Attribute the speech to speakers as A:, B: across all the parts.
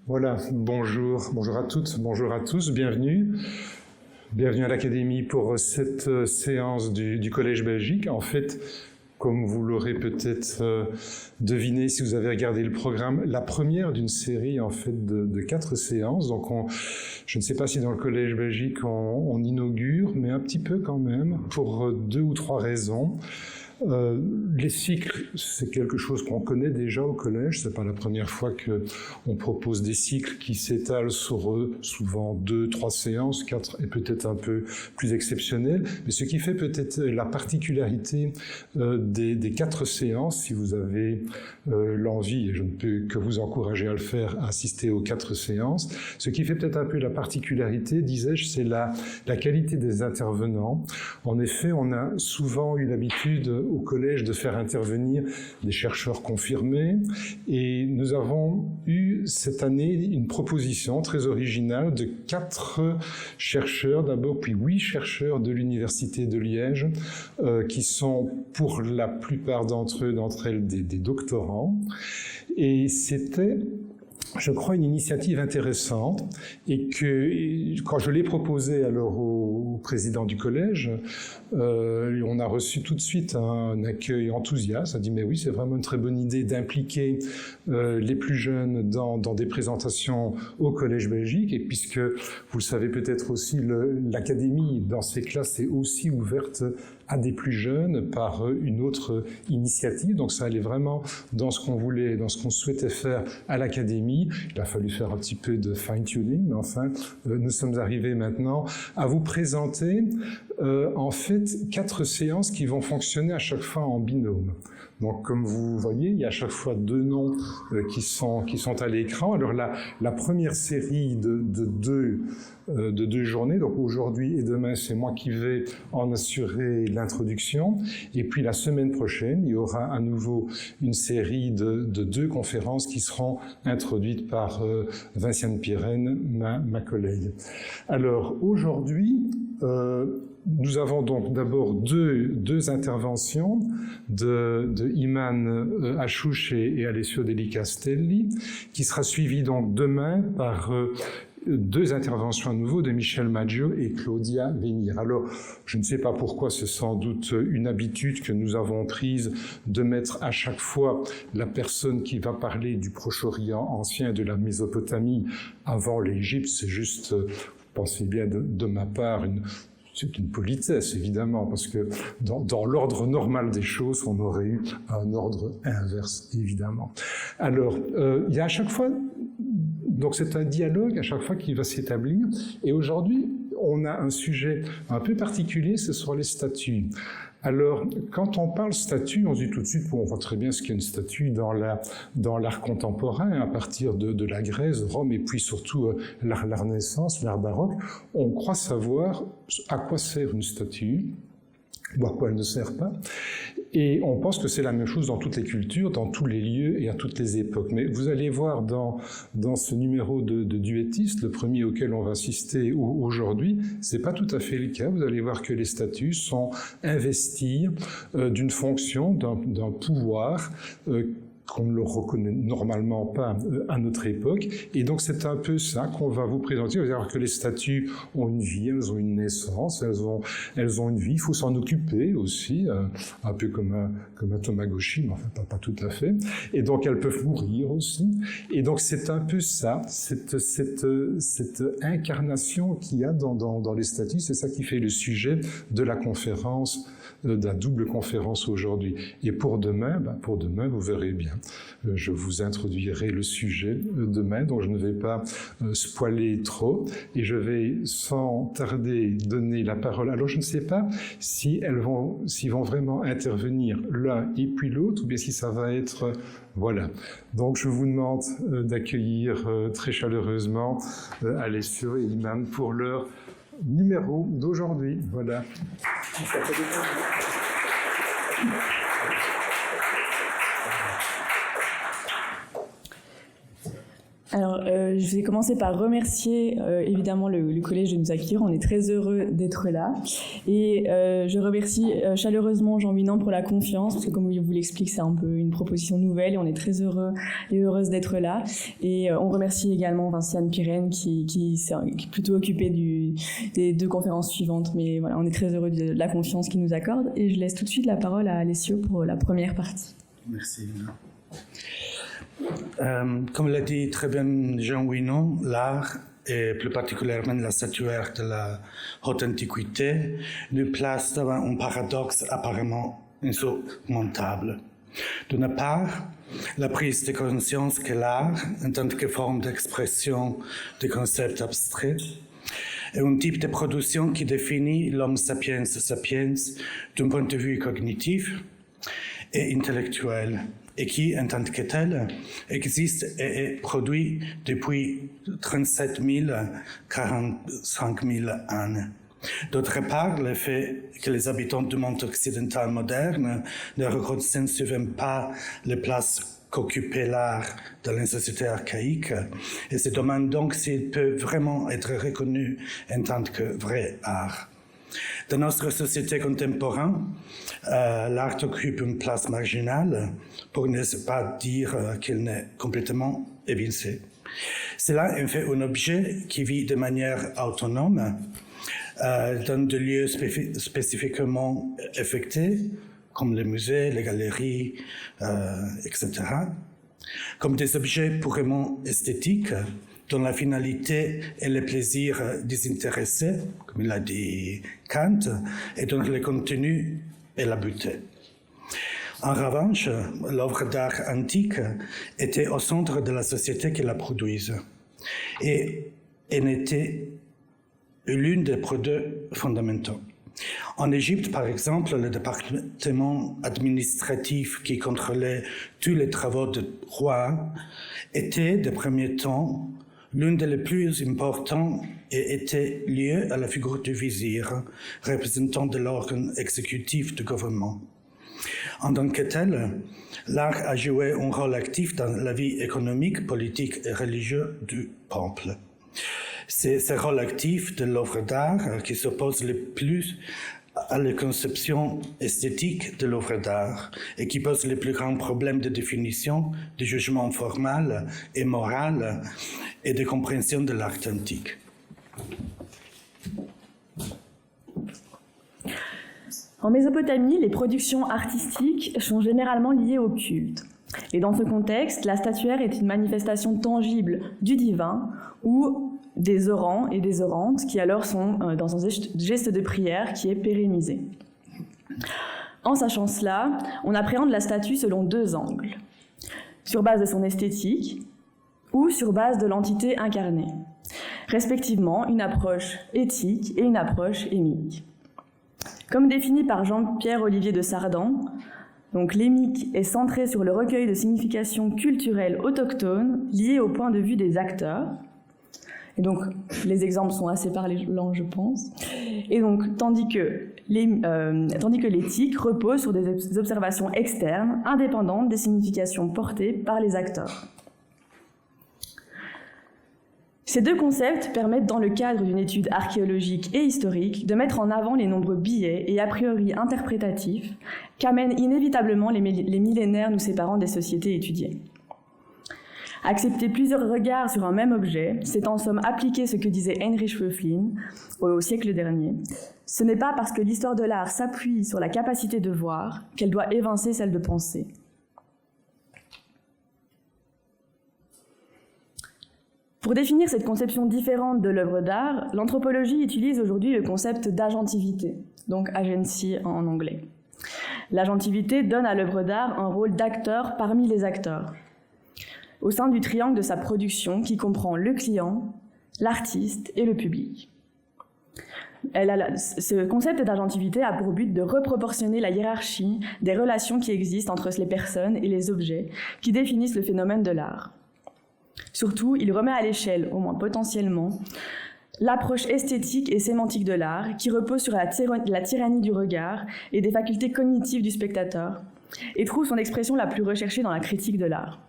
A: Voilà, bonjour à toutes, bonjour à tous, bienvenue à l'Académie pour cette séance du Collège Belgique. En fait, comme vous l'aurez peut-être deviné si vous avez regardé le programme, la première d'une série en fait de 4 séances. Donc je ne sais pas si dans le Collège Belgique on inaugure, mais un petit peu quand même, pour 2 ou 3 raisons. Les cycles, c'est quelque chose qu'on connaît déjà au collège. C'est pas la première fois qu'on propose des cycles qui s'étalent sur souvent 2, 3 séances, 4 est peut-être un peu plus exceptionnel. Mais ce qui fait peut-être la particularité des 4 séances, si vous avez l'envie, et je ne peux que vous encourager à le faire, à assister aux 4 séances, ce qui fait peut-être un peu la particularité, disais-je, c'est la qualité des intervenants. En effet, on a souvent eu l'habitude au collège de faire intervenir des chercheurs confirmés, et nous avons eu cette année une proposition très originale de 4 chercheurs d'abord, puis 8 chercheurs de l'Université de Liège, qui sont pour la plupart d'entre elles des doctorants, et c'était, je crois, une initiative intéressante, et que quand je l'ai proposé alors au président du collège, on a reçu tout de suite un accueil enthousiaste. On a dit mais oui, c'est vraiment une très bonne idée d'impliquer les plus jeunes dans des présentations au Collège Belgique, et puisque vous le savez peut-être aussi, l'académie dans ces classes est aussi ouverte à des plus jeunes par une autre initiative. Donc ça allait vraiment dans ce qu'on voulait, dans ce qu'on souhaitait faire à l'académie. Il a fallu faire un petit peu de fine-tuning, mais enfin, nous sommes arrivés maintenant à vous présenter en fait 4 séances qui vont fonctionner à chaque fois en binôme. Donc comme vous voyez, il y a à chaque fois 2 noms qui sont à l'écran. Alors la première série de 2 journées, donc aujourd'hui et demain, c'est moi qui vais en assurer l'introduction. Et puis la semaine prochaine, il y aura à nouveau une série de 2 conférences qui seront introduites par Vinciane Pirenne, ma collègue. Alors aujourd'hui, nous avons donc d'abord deux interventions de Iman Achouch et Alessio Deli Castelli, qui sera suivie donc demain par 2 interventions à nouveau de Michel Maggio et Claudia Venir. Alors, je ne sais pas pourquoi, c'est sans doute une habitude que nous avons prise de mettre à chaque fois la personne qui va parler du Proche-Orient ancien et de la Mésopotamie avant l'Égypte. C'est juste, vous pensez bien de ma part, c'est une politesse, évidemment, parce que dans l'ordre normal des choses, on aurait eu un ordre inverse, évidemment. Alors, il y a à chaque fois, donc c'est un dialogue à chaque fois qui va s'établir, et aujourd'hui, on a un sujet un peu particulier, ce sont les statues. Alors, quand on parle statue, on se dit tout de suite, on voit très bien ce qu'est une statue dans l'art contemporain, à partir de la Grèce, Rome, et puis surtout la Renaissance, l'art baroque. On croit savoir à quoi sert une statue, ou à quoi elle ne sert pas. Et on pense que c'est la même chose dans toutes les cultures, dans tous les lieux et à toutes les époques. Mais vous allez voir dans ce numéro de Duettiste, le premier auquel on va assister aujourd'hui, c'est pas tout à fait le cas. Vous allez voir que les statues sont investies d'une fonction, d'un pouvoir qu'on ne le reconnaît normalement pas à notre époque. Et donc c'est un peu ça qu'on va vous présenter. Vous allez voir que les statues ont une vie, elles ont une naissance, elles ont une vie, il faut s'en occuper aussi, un peu comme un Tamagotchi, mais enfin pas tout à fait. Et donc elles peuvent mourir aussi. Et donc c'est un peu ça, cette incarnation qu'il y a dans les statues, c'est ça qui fait le sujet de la conférence, de la double conférence aujourd'hui. Et pour demain, vous verrez bien. Je vous introduirai le sujet demain, donc je ne vais pas spoiler trop, et je vais sans tarder donner la parole. Alors je ne sais pas s'ils vont vraiment intervenir l'un et puis l'autre, ou bien si ça va être... Voilà. Donc je vous demande d'accueillir très chaleureusement Alessio et Iman pour leur numéro d'aujourd'hui. Voilà.
B: Alors, je vais commencer par remercier évidemment le collège de nous accueillir. On est très heureux d'être là. Et je remercie chaleureusement Jean Winant pour la confiance, parce que comme il vous l'explique, c'est un peu une proposition nouvelle et on est très heureux et heureuse d'être là. Et on remercie également Vinciane Pirenne qui s'est plutôt occupée des 2 conférences suivantes. Mais voilà, on est très heureux de la confiance qu'il nous accorde. Et je laisse tout de suite la parole à Alessio pour la première partie.
C: Merci. Comme l'a dit très bien Jean Winant, l'art, et plus particulièrement la statuaire de la haute antiquité, nous place devant un paradoxe apparemment insurmontable. D'une part, la prise de conscience que l'art, en tant que forme d'expression de concepts abstraits, est un type de production qui définit l'homme sapiens d'un point de vue cognitif et intellectuel, et qui, en tant que tel, existe et est produit depuis 37 000, 45 000 ans. D'autre part, le fait que les habitants du monde occidental moderne ne reconnaissent souvent pas les places qu'occupait l'art dans les sociétés archaïques et se demandent donc s'il peut vraiment être reconnu en tant que vrai art. Dans notre société contemporaine, l'art occupe une place marginale, pour ne pas dire qu'il n'est complètement évincé. Cela en fait un objet qui vit de manière autonome dans des lieux spécifiquement affectés, comme les musées, les galeries, etc., comme des objets purement esthétiques, dont la finalité est le plaisir désintéressé, comme il a dit Kant, et dont le contenu est la beauté. En revanche, l'œuvre d'art antique était au centre de la société qui la produisait, et elle était l'une des produits fondamentaux. En Égypte, par exemple, le département administratif qui contrôlait tous les travaux du roi était, de premier temps, l'une des plus importantes et était liée à la figure du vizir, représentant de l'organe exécutif du gouvernement. En tant que tel, l'art a joué un rôle actif dans la vie économique, politique et religieuse du peuple. C'est ce rôle actif de l'œuvre d'art qui s'oppose le plus à la conception esthétique de l'œuvre d'art et qui pose les plus grands problèmes de définition, de jugement formel et moral et de compréhension de l'art antique.
B: En Mésopotamie, les productions artistiques sont généralement liées au culte. Et dans ce contexte, la statuaire est une manifestation tangible du divin ou des orants et des orantes qui alors sont dans un geste de prière qui est pérennisé. En sachant cela, on appréhende la statue selon 2 angles, sur base de son esthétique ou sur base de l'entité incarnée, respectivement une approche éthique et une approche émique. Comme défini par Jean-Pierre Olivier de Sardan, donc l'émique est centré sur le recueil de significations culturelles autochtones liées au point de vue des acteurs. Et donc, les exemples sont assez parlants, je pense. Et donc, tandis que l'éthique repose sur des observations externes, indépendantes des significations portées par les acteurs. Ces 2 concepts permettent, dans le cadre d'une étude archéologique et historique, de mettre en avant les nombreux biais et a priori interprétatifs qu'amènent inévitablement les millénaires nous séparant des sociétés étudiées. Accepter plusieurs regards sur un même objet, c'est en somme appliquer ce que disait Heinrich Wöchlin au siècle dernier. Ce n'est pas parce que l'histoire de l'art s'appuie sur la capacité de voir qu'elle doit évincer celle de penser. Pour définir cette conception différente de l'œuvre d'art, l'anthropologie utilise aujourd'hui le concept d'agentivité, donc agency en anglais. L'agentivité donne à l'œuvre d'art un rôle d'acteur parmi les acteurs, au sein du triangle de sa production qui comprend le client, l'artiste et le public. Ce concept d'agentivité a pour but de reproportionner la hiérarchie des relations qui existent entre les personnes et les objets qui définissent le phénomène de l'art. Surtout, il remet à l'échelle, au moins potentiellement, l'approche esthétique et sémantique de l'art qui repose sur la tyrannie du regard et des facultés cognitives du spectateur et trouve son expression la plus recherchée dans la critique de l'art.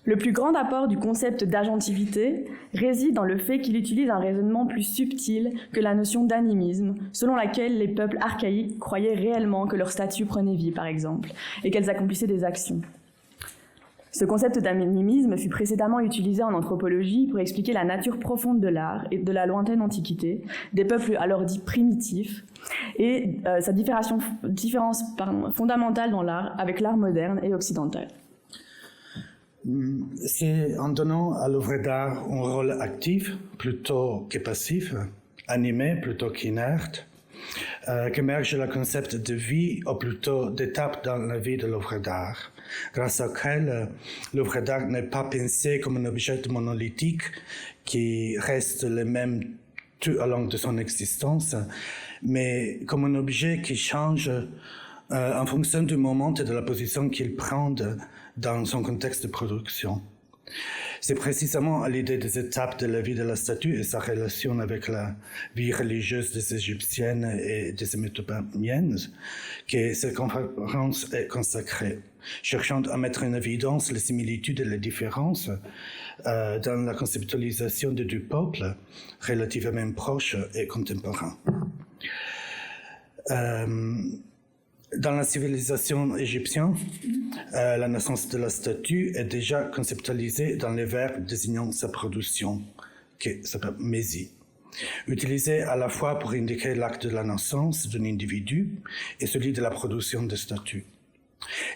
B: Le plus grand apport du concept d'agentivité réside dans le fait qu'il utilise un raisonnement plus subtil que la notion d'animisme, selon laquelle les peuples archaïques croyaient réellement que leurs statues prenaient vie, par exemple, et qu'elles accomplissaient des actions. Ce concept d'animisme fut précédemment utilisé en anthropologie pour expliquer la nature profonde de l'art et de la lointaine antiquité, des peuples alors dits primitifs, et sa différence fondamentale dans l'art avec l'art moderne et occidental.
C: C'est en donnant à l'œuvre d'art un rôle actif plutôt que passif, animé plutôt qu'inerte, qu'émerge le concept de vie, ou plutôt d'étape dans la vie de l'œuvre d'art, grâce auquel l'œuvre d'art n'est pas pensée comme un objet monolithique qui reste le même tout au long de son existence, mais comme un objet qui change en fonction du moment et de la position qu'il prend dans son contexte de production. C'est précisément à l'idée des étapes de la vie de la statue et sa relation avec la vie religieuse des Égyptiennes et des Mésopotamiennes que cette conférence est consacrée, cherchant à mettre en évidence les similitudes et les différences dans la conceptualisation de deux peuples relativement proches et contemporains. Dans la civilisation égyptienne, la naissance de la statue est déjà conceptualisée dans les verbes désignant sa production, qui s'appelle mési, utilisé à la fois pour indiquer l'acte de la naissance d'un individu et celui de la production de statues.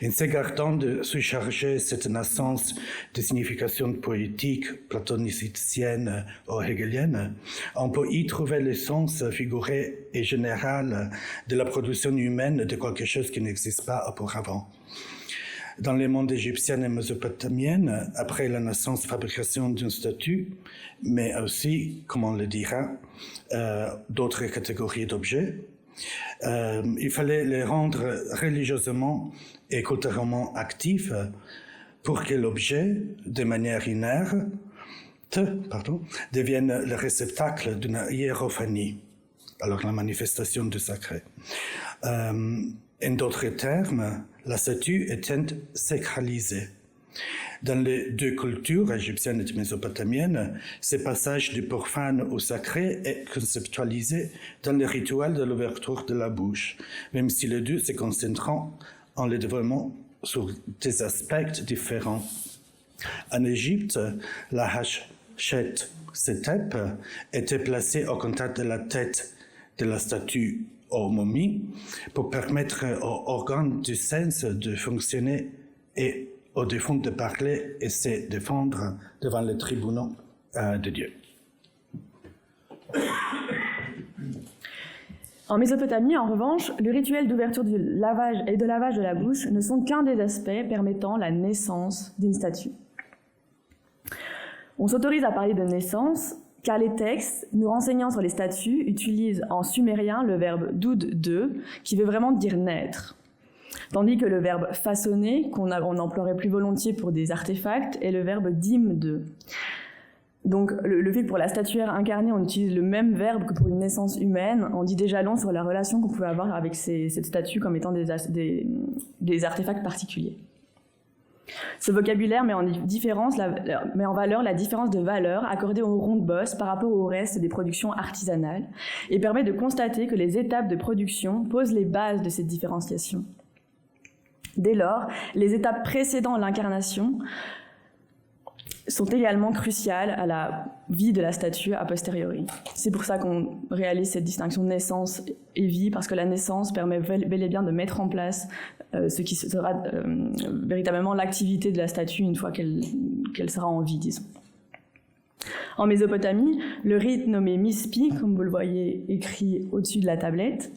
C: En s'égardant de surcharger cette naissance de significations poétiques, platoniciennes ou hegeliennes, on peut y trouver le sens figuré et général de la production humaine de quelque chose qui n'existe pas auparavant. Dans les mondes égyptiens et mésopotamiens, après la naissance, fabrication d'une statue, mais aussi, comme on le dira, d'autres catégories d'objets, il fallait les rendre religieusement et culturellement actifs pour que l'objet, de manière inerte, devienne le réceptacle d'une hiérophanie, alors la manifestation du sacré. En d'autres termes, la statue était sacralisée. Dans les deux cultures, égyptienne et mésopotamienne, ce passage du profane au sacré est conceptualisé dans le rituel de l'ouverture de la bouche, même si les deux se concentrent en le développement sur des aspects différents. En Égypte, la hachet setep était placée au contact de la tête de la statue aux momies pour permettre aux organes du sens de fonctionner et aux défunts de parler et se défendre devant les tribunaux de Dieu.
B: En Mésopotamie, en revanche, le rituel d'ouverture du lavage et de lavage de la bouche ne sont qu'un des aspects permettant la naissance d'une statue. On s'autorise à parler de naissance car les textes nous renseignant sur les statues utilisent en sumérien le verbe doud-de, qui veut vraiment dire naître. Tandis que le verbe façonner, qu'on emploierait plus volontiers pour des artefacts, est le verbe dim-de. Donc le fait que pour la statuaire incarnée, on utilise le même verbe que pour une naissance humaine, on dit déjà long sur la relation qu'on pouvait avoir avec cette statue comme étant des artefacts particuliers. Ce vocabulaire met en valeur la différence de valeur accordée au rond de bosse par rapport au reste des productions artisanales et permet de constater que les étapes de production posent les bases de cette différenciation. Dès lors, les étapes précédant l'incarnation sont également cruciales à la vie de la statue a posteriori. C'est pour ça qu'on réalise cette distinction naissance et vie, parce que la naissance permet bel et bien de mettre en place ce qui sera véritablement l'activité de la statue une fois qu'elle sera en vie, disons. En Mésopotamie, le rite nommé mispi, comme vous le voyez écrit au-dessus de la tablette,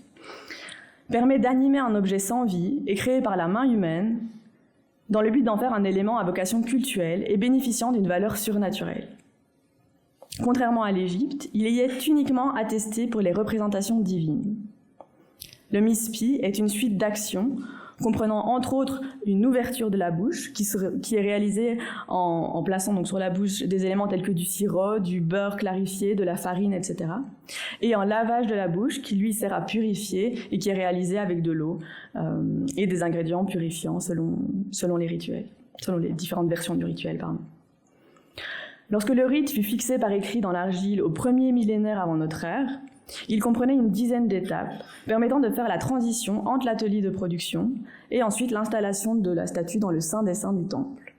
B: permet d'animer un objet sans vie et créé par la main humaine dans le but d'en faire un élément à vocation cultuelle et bénéficiant d'une valeur surnaturelle. Contrairement à l'Égypte, il y est uniquement attesté pour les représentations divines. Le mispi est une suite d'actions comprenant entre autres une ouverture de la bouche qui est réalisée en plaçant donc sur la bouche des éléments tels que du sirop, du beurre clarifié, de la farine, etc. Et un lavage de la bouche qui lui sert à purifier et qui est réalisé avec de l'eau et des ingrédients purifiants selon les rituels. selon les différentes versions du rituel, pardon. Lorsque le rite fut fixé par écrit dans l'argile au 1er millénaire avant notre ère, il comprenait une dizaine d'étapes, permettant de faire la transition entre l'atelier de production et ensuite l'installation de la statue dans le Saint des Saints du temple.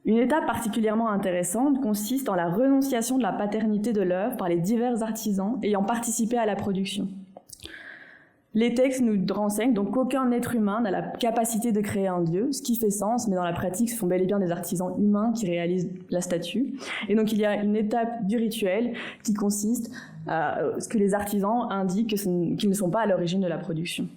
B: Une étape particulièrement intéressante consiste en la renonciation de la paternité de l'œuvre par les divers artisans ayant participé à la production. Les textes nous renseignent donc qu'aucun être humain n'a la capacité de créer un dieu, ce qui fait sens, mais dans la pratique, ce sont bel et bien des artisans humains qui réalisent la statue. Et donc il y a une étape du rituel qui consiste à ce que les artisans indiquent qu'ils ne sont pas à l'origine de la production.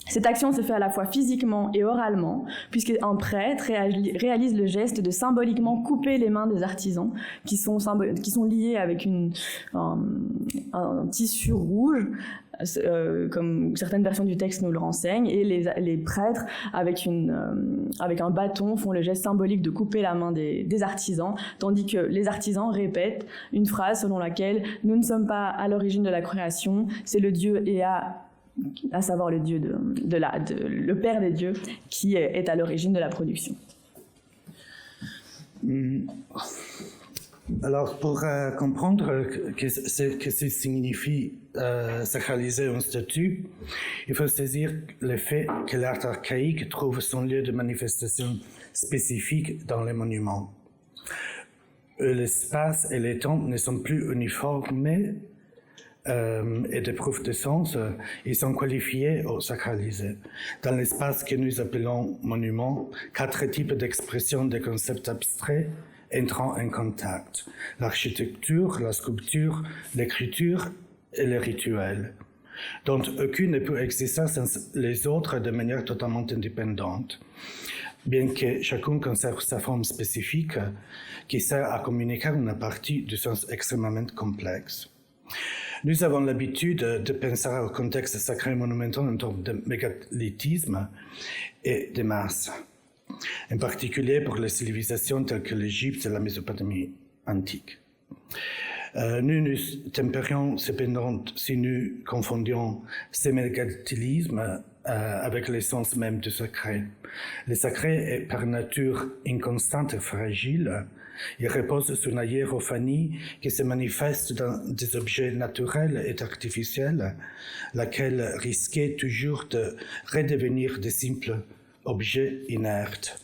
B: Cette action se fait à la fois physiquement et oralement, puisqu'un prêtre réalise le geste de symboliquement couper les mains des artisans qui sont liés avec un tissu rouge, comme certaines versions du texte nous le renseignent, et les prêtres, avec un bâton, font le geste symbolique de couper la main des artisans, tandis que les artisans répètent une phrase selon laquelle « Nous ne sommes pas à l'origine de la création, c'est le Dieu à savoir le Dieu le Père des dieux, qui est à l'origine de la production. »
C: Alors, pour comprendre que ça signifie sacraliser une statue, il faut saisir le fait que l'art archaïque trouve son lieu de manifestation spécifique dans les monuments. L'espace et les temps ne sont plus uniformes et des preuves de sens, ils sont qualifiés ou sacralisés. Dans l'espace que nous appelons monument, 4 types d'expressions de concepts abstraits entrant en contact: l'architecture, la sculpture, l'écriture et le rituel, dont aucune ne peut exister sans les autres de manière totalement indépendante, bien que chacun conserve sa forme spécifique qui sert à communiquer une partie du sens extrêmement complexe. Nous avons l'habitude de penser au contexte sacré monumental en termes de mégalithisme et de masse, en particulier pour les civilisations telles que l'Égypte et la Mésopotamie antique. Nous nous tempérions cependant si nous confondions ce mégalithisme avec l'essence même du sacré. Le sacré est par nature inconstante et fragile. Il repose sur une hiérophanie qui se manifeste dans des objets naturels et artificiels, laquelle risquait toujours de redevenir de simples objets inertes,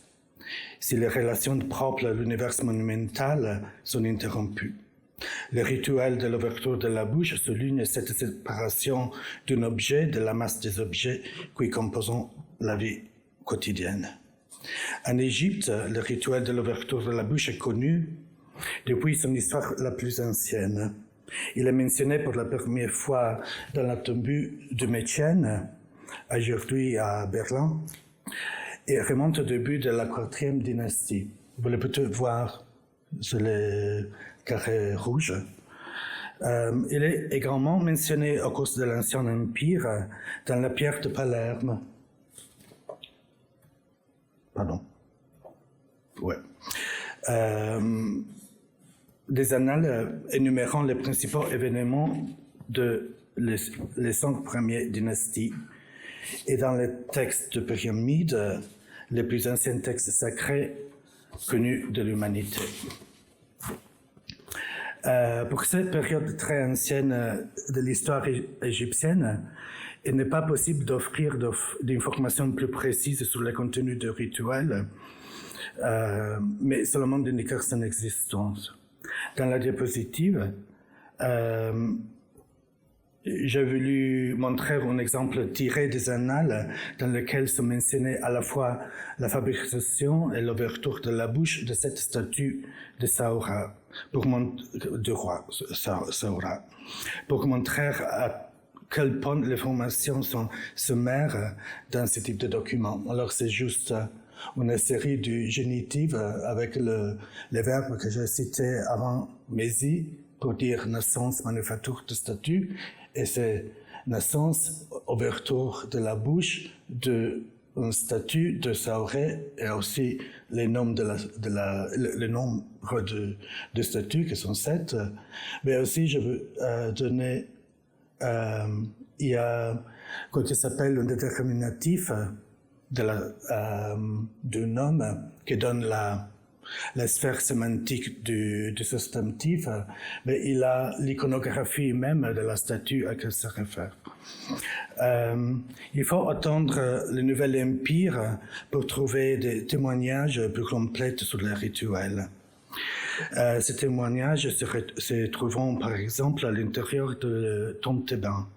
C: si les relations propres à l'univers monumental sont interrompues. Le rituel de l'ouverture de la bouche souligne cette séparation d'un objet de la masse des objets qui composent la vie quotidienne. En Égypte, le rituel de l'ouverture de la bouche est connu depuis son histoire la plus ancienne. Il est mentionné pour la première fois dans la tombe de Métienne, aujourd'hui à Berlin, et remonte au début de la 4e dynastie. Vous le pouvez voir sur le carré rouge. Il est également mentionné au cours de l'Ancien Empire dans la pierre de Palerme. Pardon. Ouais. Des annales énumérant les principaux événements de les 5 premières dynasties. Et dans les textes de pyramide, les plus anciens textes sacrés connus de l'humanité. Pour cette période très ancienne de l'histoire égyptienne, il n'est pas possible d'offrir d'informations plus précises sur le contenu du rituel, mais seulement d'indiquer son existence. Dans la diapositive, j'ai voulu montrer un exemple tiré des annales dans lequel sont mentionnées à la fois la fabrication et l'ouverture de la bouche de cette statue de Saoura, du roi Saoura, pour montrer à quel point les formations sont sommaires dans ce type de document. Alors c'est juste une série de génitifs avec les verbes que j'ai cités avant, Mési, pour dire naissance, manufacture de statue, et c'est naissance, ouverture de la bouche d'une statue de Saoré, et aussi les nombres le nombre de statues qui sont 7. Mais aussi, je veux donner, il y a quoi qui s'appelle un déterminatif d'un homme qui donne la sphère sémantique du substantif, mais il a l'iconographie même de la statue à laquelle se réfère. Il faut attendre le Nouvel Empire pour trouver des témoignages plus complets sur les rituels. Ces témoignages se trouvent par exemple à l'intérieur de tombe thébain.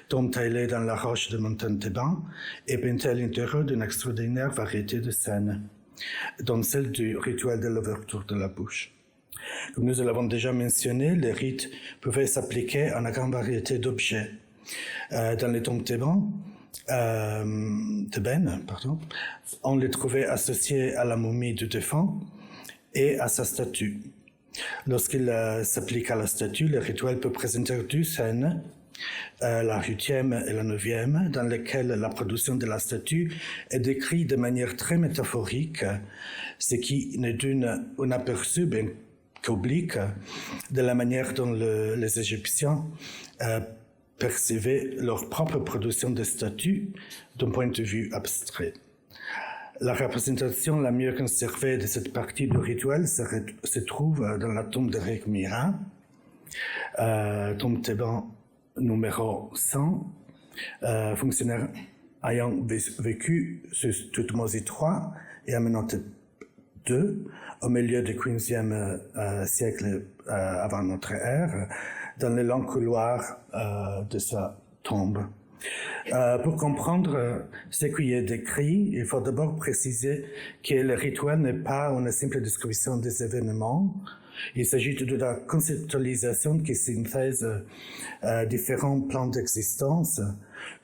C: Tombe taillée dans la roche de montagne Thébain et peinte à l'intérieur d'une extraordinaire variété de scènes, dont celle du rituel de l'ouverture de la bouche. Comme nous l'avons déjà mentionné, les rites pouvaient s'appliquer à une grande variété d'objets. Dans les tombes thébaines, on les trouvait associés à la momie du défunt et à sa statue. Lorsqu'il s'applique à la statue, le rituel peut présenter deux scènes, la 8e et la 9e, dans lesquelles la production de la statue est décrite de manière très métaphorique, ce qui ne donne un aperçu bien qu'oblique de la manière dont les Égyptiens percevaient leur propre production de statues d'un point de vue abstrait. La représentation la mieux conservée de cette partie du rituel se trouve dans la tombe de Rékhmira, tombe thébain numéro 100, fonctionnaire ayant vécu sous Toutmose III et Amenhotep II au milieu du 15e siècle avant notre ère, dans les longs couloirs de sa tombe. Pour comprendre ce qui est décrit, il faut d'abord préciser que le rituel n'est pas une simple description des événements. Il s'agit de la conceptualisation qui synthèse différents plans d'existence,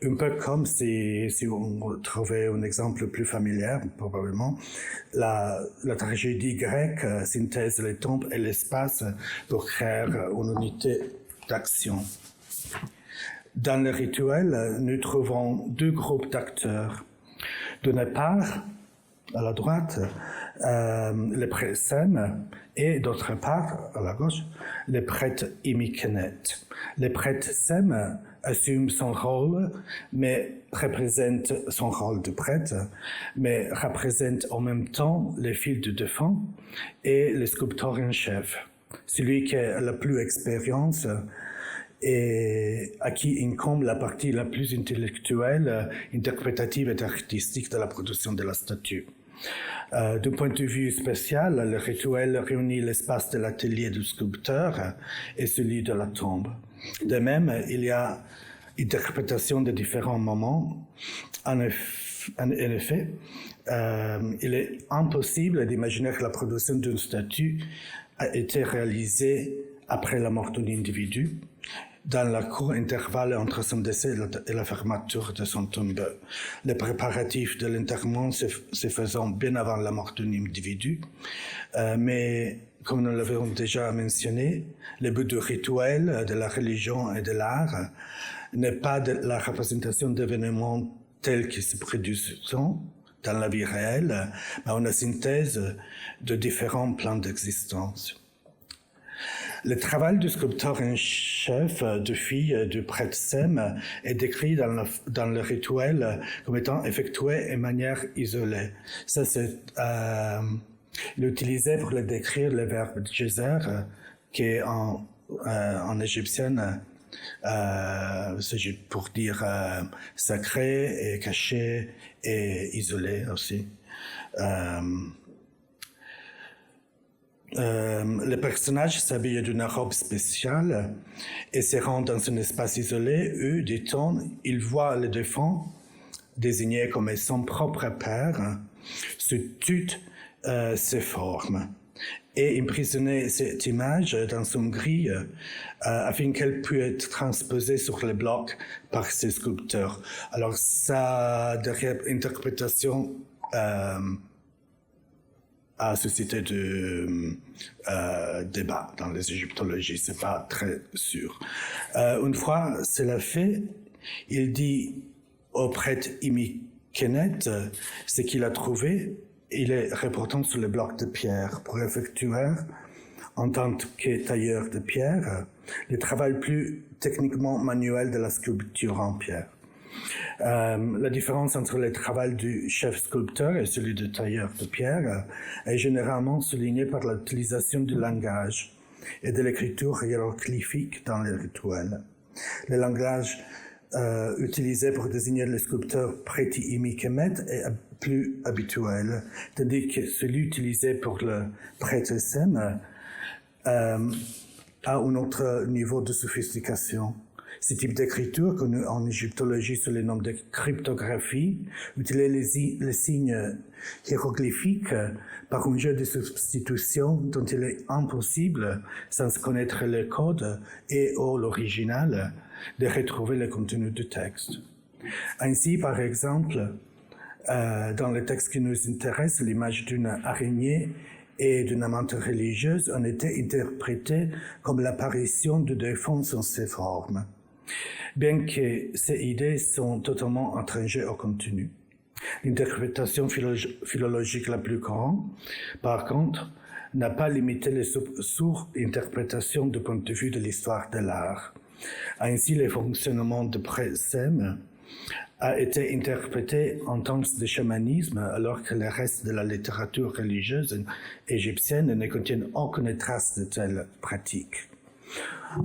C: un peu comme si on trouvait un exemple plus familier, probablement, la tragédie grecque synthèse les temps et l'espace pour créer une unité d'action. Dans le rituel, nous trouvons deux groupes d'acteurs. D'une part, à la droite, les prêtres sèmes et d'autre part, à la gauche, les prêtres imikenet. Les prêtres sèmes assument son rôle, mais représentent son rôle de prêtre, mais représentent en même temps les fils du défunt et le sculpteur en chef, celui qui a la plus d'expérience et à qui incombe la partie la plus intellectuelle, interprétative et artistique de la production de la statue. D'un point de vue spécial, le rituel réunit l'espace de l'atelier du sculpteur et celui de la tombe. De même, il y a interprétation de différents moments. En effet, il est impossible d'imaginer que la production d'une statue a été réalisée après la mort d'un individu, dans la court intervalle entre son décès et la fermeture de son tombeau. Les préparatifs de l'enterrement se faisant bien avant la mort d'un individu, mais comme nous l'avons déjà mentionné, le but du rituel, de la religion et de l'art n'est pas de la représentation d'événements tels qu'ils se produisent dans la vie réelle, mais une synthèse de différents plans d'existence. Le travail du sculpteur en chef, de fille du prêtre sème, est décrit dans le rituel comme étant effectué de manière isolée. Ça, c'est utilisé pour le décrire le verbe djezer, qui est en égyptienne, c'est pour dire sacré et caché et isolé aussi. Le personnage s'habille d'une robe spéciale et se rend dans un espace isolé où, dit-on, il voit le défunt, désigné comme son propre père, sous toutes ses formes, et emprisonner cette image dans son grille afin qu'elle puisse être transposée sur le bloc par ses sculpteurs. Alors, ça, derrière interprétation, a suscité de débats dans les égyptologies, c'est pas très sûr. Une fois cela fait, il dit au prêtre Imikenet ce qu'il a trouvé. Il est reportant sur le bloc de pierre pour effectuer, en tant que tailleur de pierre, le travail plus techniquement manuel de la sculpture en pierre. La différence entre le travail du chef sculpteur et celui du tailleur de pierre est généralement soulignée par l'utilisation du langage et de l'écriture hiéroglyphique dans les rituels. Le langage utilisé pour désigner le sculpteur Preti Imi Kemet est plus habituel, tandis que celui utilisé pour le prêtre Sem a un autre niveau de sophistication. Ce type d'écriture, connu en égyptologie sous le nom de cryptographie, utilise les signes hiéroglyphiques par un jeu de substitution dont il est impossible, sans connaître le code et ou l'original, de retrouver le contenu du texte. Ainsi, par exemple, dans le texte qui nous intéresse, l'image d'une araignée et d'une amante religieuse ont été interprétées comme l'apparition de deux fonds sans ces formes, bien que ces idées sont totalement étrangères au contenu. L'interprétation philologique la plus courante, par contre, n'a pas limité les sur-interprétations du point de vue de l'histoire de l'art. Ainsi, le fonctionnement de Presem a été interprété en temps de chamanisme, alors que le reste de la littérature religieuse égyptienne ne contient aucune trace de telle pratique.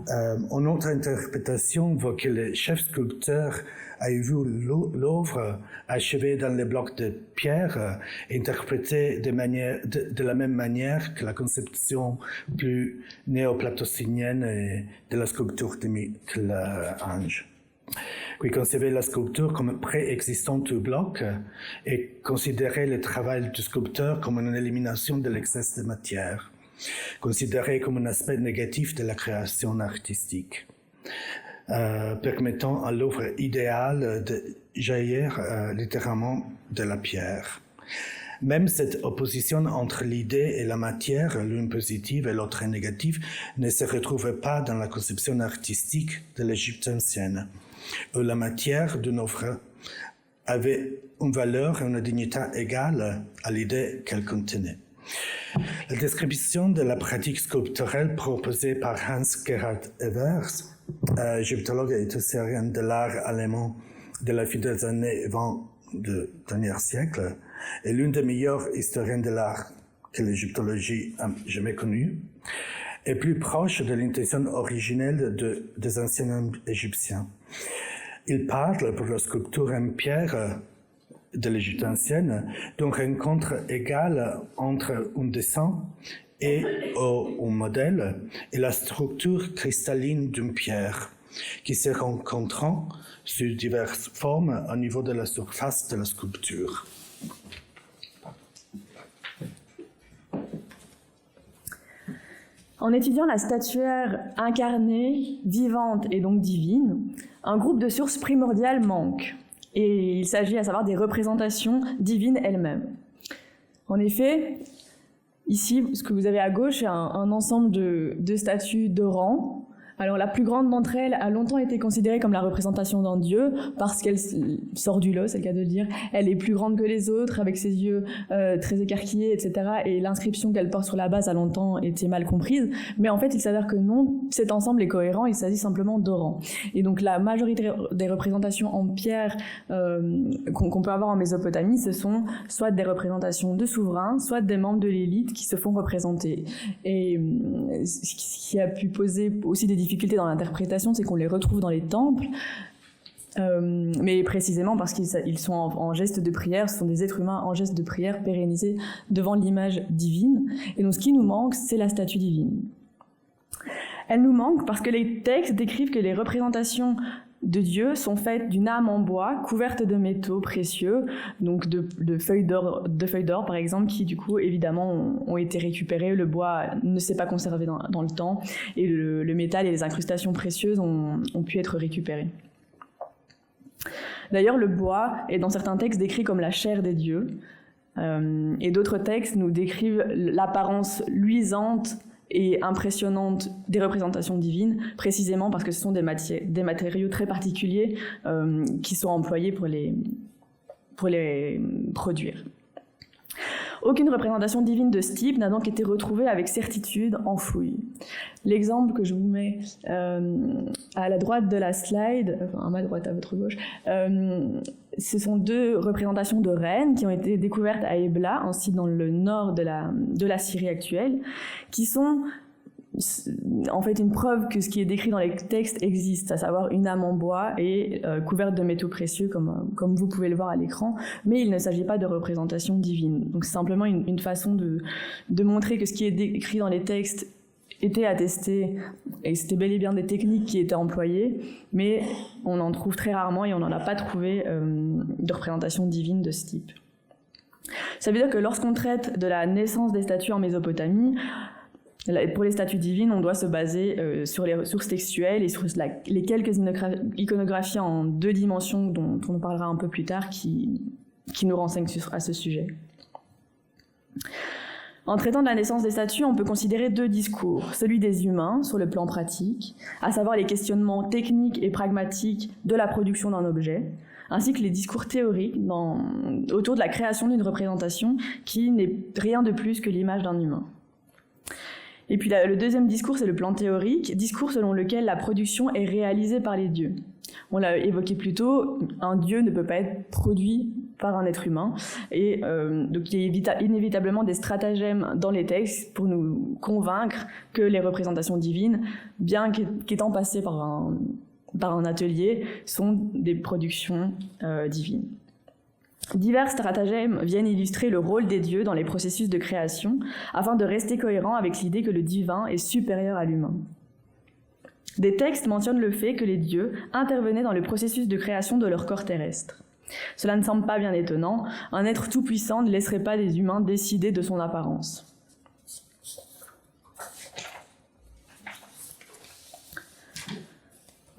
C: Une autre interprétation voit que le chef sculpteur a vu l'œuvre achevée dans les blocs de pierre, interprétée de la même manière que la conception plus néoplatonicienne de la sculpture de Michel-Ange. Qui concevait la sculpture comme préexistante au bloc et considérait le travail du sculpteur comme une élimination de l'excès de matière, considéré comme un aspect négatif de la création artistique, permettant à l'œuvre idéale de jaillir littéralement de la pierre. Même cette opposition entre l'idée et la matière, l'une positive et l'autre négative, ne se retrouvait pas dans la conception artistique de l'Égypte ancienne, où la matière d'une œuvre avait une valeur et une dignité égale à l'idée qu'elle contenait. La description de la pratique sculpturelle proposée par Hans-Gerhard Evers, égyptologue et historien de l'art allemand de la fin des années 20 du dernier siècle, est l'une des meilleures historiennes de l'art que l'égyptologie a jamais connue, est plus proche de l'intention originelle des anciens Égyptiens. Il parle pour la sculpture en pierre de l'Égypte ancienne d'une rencontre égale entre un dessin et un modèle et la structure cristalline d'une pierre, qui se rencontrant sous diverses formes au niveau de la surface de la sculpture.
B: En étudiant la statuaire incarnée, vivante et donc divine, un groupe de sources primordiales manque. Et il s'agit à savoir des représentations divines elles-mêmes. En effet, ici, ce que vous avez à gauche est un ensemble de statues de rang. Alors la plus grande d'entre elles a longtemps été considérée comme la représentation d'un dieu parce qu'elle sort du lot, c'est le cas de le dire. Elle est plus grande que les autres, avec ses yeux très écarquillés, etc. Et l'inscription qu'elle porte sur la base a longtemps été mal comprise. Mais en fait, il s'avère que non, cet ensemble est cohérent, il s'agit simplement d'Oran. Et donc la majorité des représentations en pierre qu'on peut avoir en Mésopotamie, ce sont soit des représentations de souverains, soit des membres de l'élite qui se font représenter. Et ce qui a pu poser aussi des difficultés dans l'interprétation, c'est qu'on les retrouve dans les temples, mais précisément parce qu'ils sont en geste de prière, ce sont des êtres humains en geste de prière pérennisés devant l'image divine. Et donc ce qui nous manque, c'est la statue divine. Elle nous manque parce que les textes décrivent que les représentations de Dieu sont faites d'une âme en bois couverte de métaux précieux, donc de feuilles d'or par exemple, qui du coup évidemment ont été récupérées. Le bois ne s'est pas conservé dans le temps et le métal et les incrustations précieuses ont pu être récupérées. D'ailleurs, le bois est dans certains textes décrit comme la chair des dieux, et d'autres textes nous décrivent l'apparence luisante et impressionnante des représentations divines, précisément parce que ce sont des matériaux très particuliers qui sont employés pour les produire. Aucune représentation divine de ce type n'a donc été retrouvée avec certitude en fouille. L'exemple que je vous mets à la droite de la slide, enfin à ma droite, à votre gauche, ce sont deux représentations de reines qui ont été découvertes à Ebla, un site dans le nord de la Syrie actuelle, qui sont en fait une preuve que ce qui est décrit dans les textes existe, à savoir une âme en bois et couverte de métaux précieux comme vous pouvez le voir à l'écran, mais il ne s'agit pas de représentation divine. Donc c'est simplement une façon de montrer que ce qui est décrit dans les textes était attesté et c'était bel et bien des techniques qui étaient employées, mais on en trouve très rarement et on n'en a pas trouvé de représentation divine de ce type. Ça veut dire que lorsqu'on traite de la naissance des statues en Mésopotamie, pour les statues divines, on doit se baser sur les ressources textuelles et sur les quelques iconographies en 2 dimensions dont on parlera un peu plus tard qui nous renseignent à ce sujet. En traitant de la naissance des statues, on peut considérer 2 discours, celui des humains sur le plan pratique, à savoir les questionnements techniques et pragmatiques de la production d'un objet, ainsi que les discours théoriques autour de la création d'une représentation qui n'est rien de plus que l'image d'un humain. Et puis le deuxième discours, c'est le plan théorique, discours selon lequel la production est réalisée par les dieux. On l'a évoqué plus tôt, un dieu ne peut pas être produit par un être humain, et donc il y a inévitablement des stratagèmes dans les textes pour nous convaincre que les représentations divines, bien qu'étant passées par un atelier, sont des productions divines. Divers stratagèmes viennent illustrer le rôle des dieux dans les processus de création, afin de rester cohérent avec l'idée que le divin est supérieur à l'humain. Des textes mentionnent le fait que les dieux intervenaient dans le processus de création de leur corps terrestre. Cela ne semble pas bien étonnant, un être tout-puissant ne laisserait pas les humains décider de son apparence.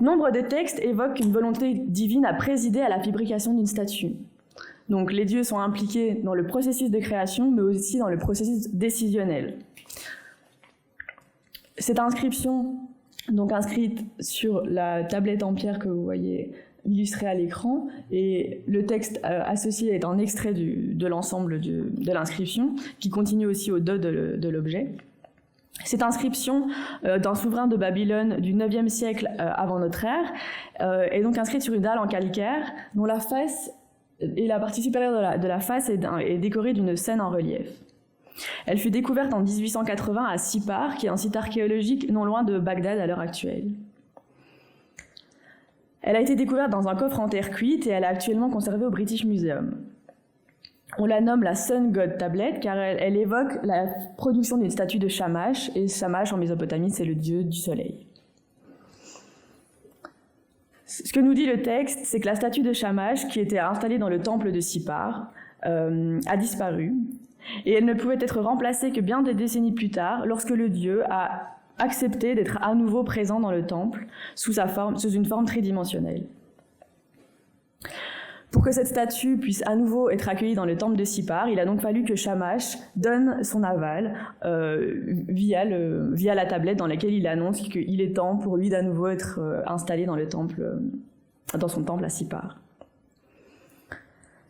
B: Nombre de textes évoquent qu'une volonté divine a présidé à la fabrication d'une statue. Donc les dieux sont impliqués dans le processus de création, mais aussi dans le processus décisionnel. Cette inscription, donc inscrite sur la tablette en pierre que vous voyez illustrée à l'écran, et le texte associé est un extrait de l'ensemble de l'inscription, qui continue aussi au dos de l'objet. Cette inscription d'un souverain de Babylone du 9e siècle avant notre ère est donc inscrite sur une dalle en calcaire, dont la face et la partie supérieure de la face est décorée d'une scène en relief. Elle fut découverte en 1880 à Sipar, qui est un site archéologique non loin de Bagdad à l'heure actuelle. Elle a été découverte dans un coffre en terre cuite et elle est actuellement conservée au British Museum. On la nomme la Sun God Tablet car elle évoque la production d'une statue de Shamash, et Shamash en Mésopotamie, c'est le dieu du soleil. Ce que nous dit le texte, c'est que la statue de Shamash, qui était installée dans le temple de Sipar, a disparu, et elle ne pouvait être remplacée que bien des décennies plus tard, lorsque le dieu a accepté d'être à nouveau présent dans le temple, sous une forme tridimensionnelle. Pour que cette statue puisse à nouveau être accueillie dans le temple de Sipar, il a donc fallu que Shamash donne son aval via la tablette dans laquelle il annonce qu'il est temps pour lui d'à nouveau être installé dans son temple à Sipar.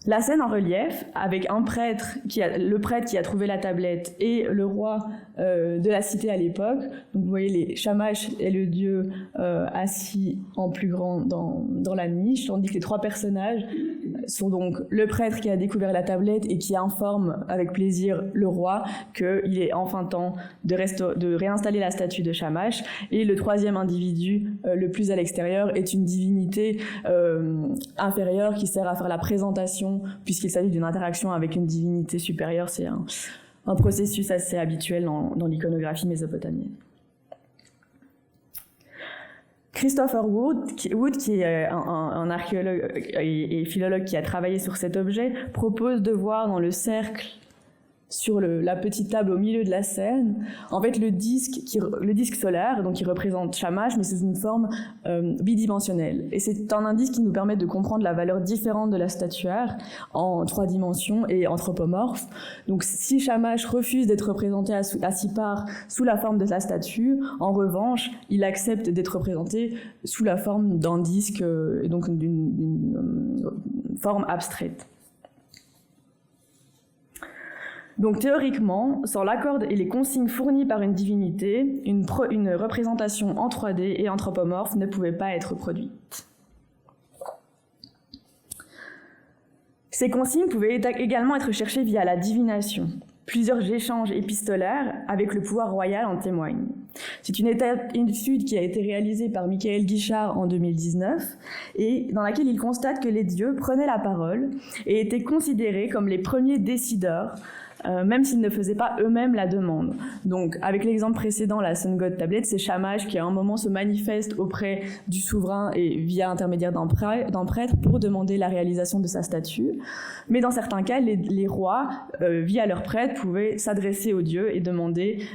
B: La scène en relief, avec le prêtre qui a trouvé la tablette et le roi de la cité à l'époque. Donc vous voyez, Shamash est le dieu assis en plus grand dans la niche, tandis que les 3 personnages sont donc le prêtre qui a découvert la tablette et qui informe avec plaisir le roi qu'il est enfin temps de réinstaller la statue de Shamash. Et le 3e individu, le plus à l'extérieur, est une divinité inférieure qui sert à faire la présentation, puisqu'il s'agit d'une interaction avec une divinité supérieure. C'est un processus assez habituel dans l'iconographie mésopotamienne. Christopher Wood, qui est un archéologue et philologue qui a travaillé sur cet objet, propose de voir dans le cercle, sur la petite table au milieu de la scène, en fait le disque solaire, donc qui représente Shamash, mais sous une forme bidimensionnelle. Et c'est un indice qui nous permet de comprendre la valeur différente de la statuaire en 3 dimensions et anthropomorphe. Donc si Shamash refuse d'être représenté à Sipar sous la forme de sa statue, en revanche, il accepte d'être représenté sous la forme d'un disque, et donc d'une forme abstraite. Donc théoriquement, sans l'accord et les consignes fournies par une divinité, une représentation en 3D et anthropomorphe ne pouvait pas être produite. Ces consignes pouvaient également être cherchées via la divination. Plusieurs échanges épistolaires avec le pouvoir royal en témoignent. C'est une étude qui a été réalisée par Michael Guichard en 2019 et dans laquelle il constate que les dieux prenaient la parole et étaient considérés comme les premiers décideurs, même s'ils ne faisaient pas eux-mêmes la demande. Donc, avec l'exemple précédent, la Sun God Tablet, c'est Shamash qui à un moment se manifeste auprès du souverain et via intermédiaire d'un prêtre pour demander la réalisation de sa statue. Mais dans certains cas, les rois, via leur prêtre, pouvaient s'adresser aux dieux et demander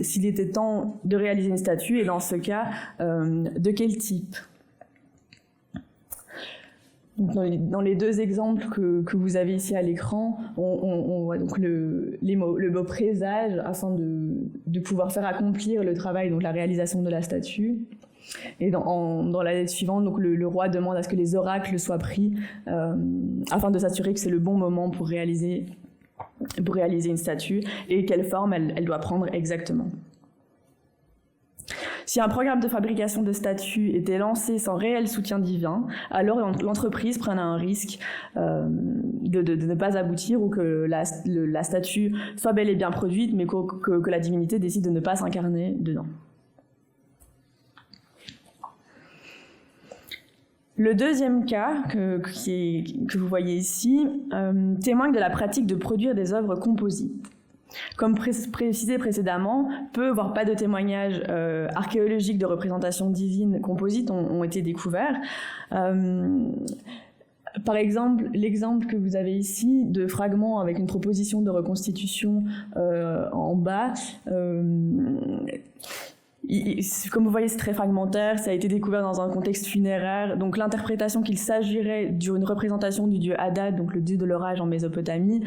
B: s'il était temps de réaliser une statue et dans ce cas, de quel type. Dans les deux exemples que vous avez ici à l'écran, on voit donc le mot présage afin de pouvoir faire accomplir le travail, donc la réalisation de la statue. Et dans la lettre suivante, donc le roi demande à ce que les oracles soient pris afin de s'assurer que c'est le bon moment pour réaliser une statue et quelle forme elle doit prendre exactement. Si un programme de fabrication de statues était lancé sans réel soutien divin, alors l'entreprise prenait un risque de ne pas aboutir ou que la statue soit bel et bien produite, mais que la divinité décide de ne pas s'incarner dedans. Le deuxième cas que vous voyez ici témoigne de la pratique de produire des œuvres composites. Comme précisé précédemment, peu, voire pas de témoignages archéologiques de représentations divines composites ont été découverts. Par exemple, l'exemple que vous avez ici de fragments avec une proposition de reconstitution en bas, comme vous voyez, c'est très fragmentaire, ça a été découvert dans un contexte funéraire, donc l'interprétation qu'il s'agirait d'une représentation du dieu Hadad, donc le dieu de l'orage en Mésopotamie.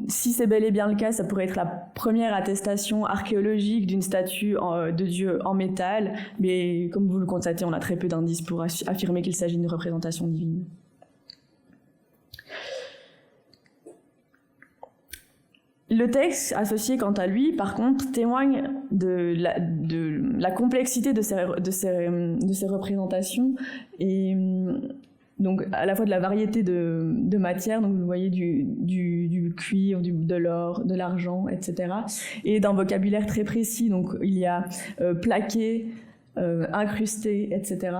B: Si c'est bel et bien le cas, ça pourrait être la première attestation archéologique d'une statue de dieu en métal, mais comme vous le constatez, on a très peu d'indices pour affirmer qu'il s'agit d'une représentation divine. Le texte associé, quant à lui, par contre, témoigne de la complexité de ces représentations et donc à la fois de la variété de matières, donc vous voyez du cuivre, de l'or, de l'argent, etc. Et d'un vocabulaire très précis, donc il y a plaqué, incrusté, etc.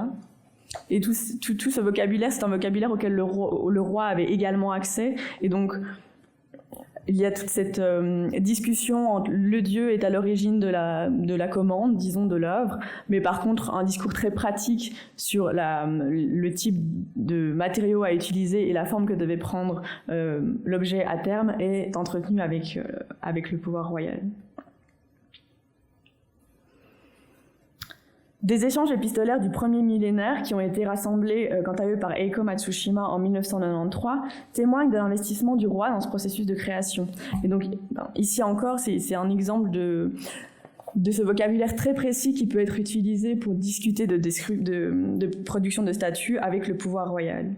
B: Et tout ce vocabulaire, c'est un vocabulaire auquel le roi avait également accès, et donc il y a toute cette discussion entre le dieu est à l'origine de la commande, disons, de l'œuvre, mais par contre un discours très pratique sur le type de matériaux à utiliser et la forme que devait prendre l'objet à terme est entretenu avec le pouvoir royal. Des échanges épistolaires du premier millénaire qui ont été rassemblés quant à eux par Eiko Matsushima en 1993 témoignent de l'investissement du roi dans ce processus de création. Et donc ici encore, c'est un exemple de ce vocabulaire très précis qui peut être utilisé pour discuter de production de statues avec le pouvoir royal.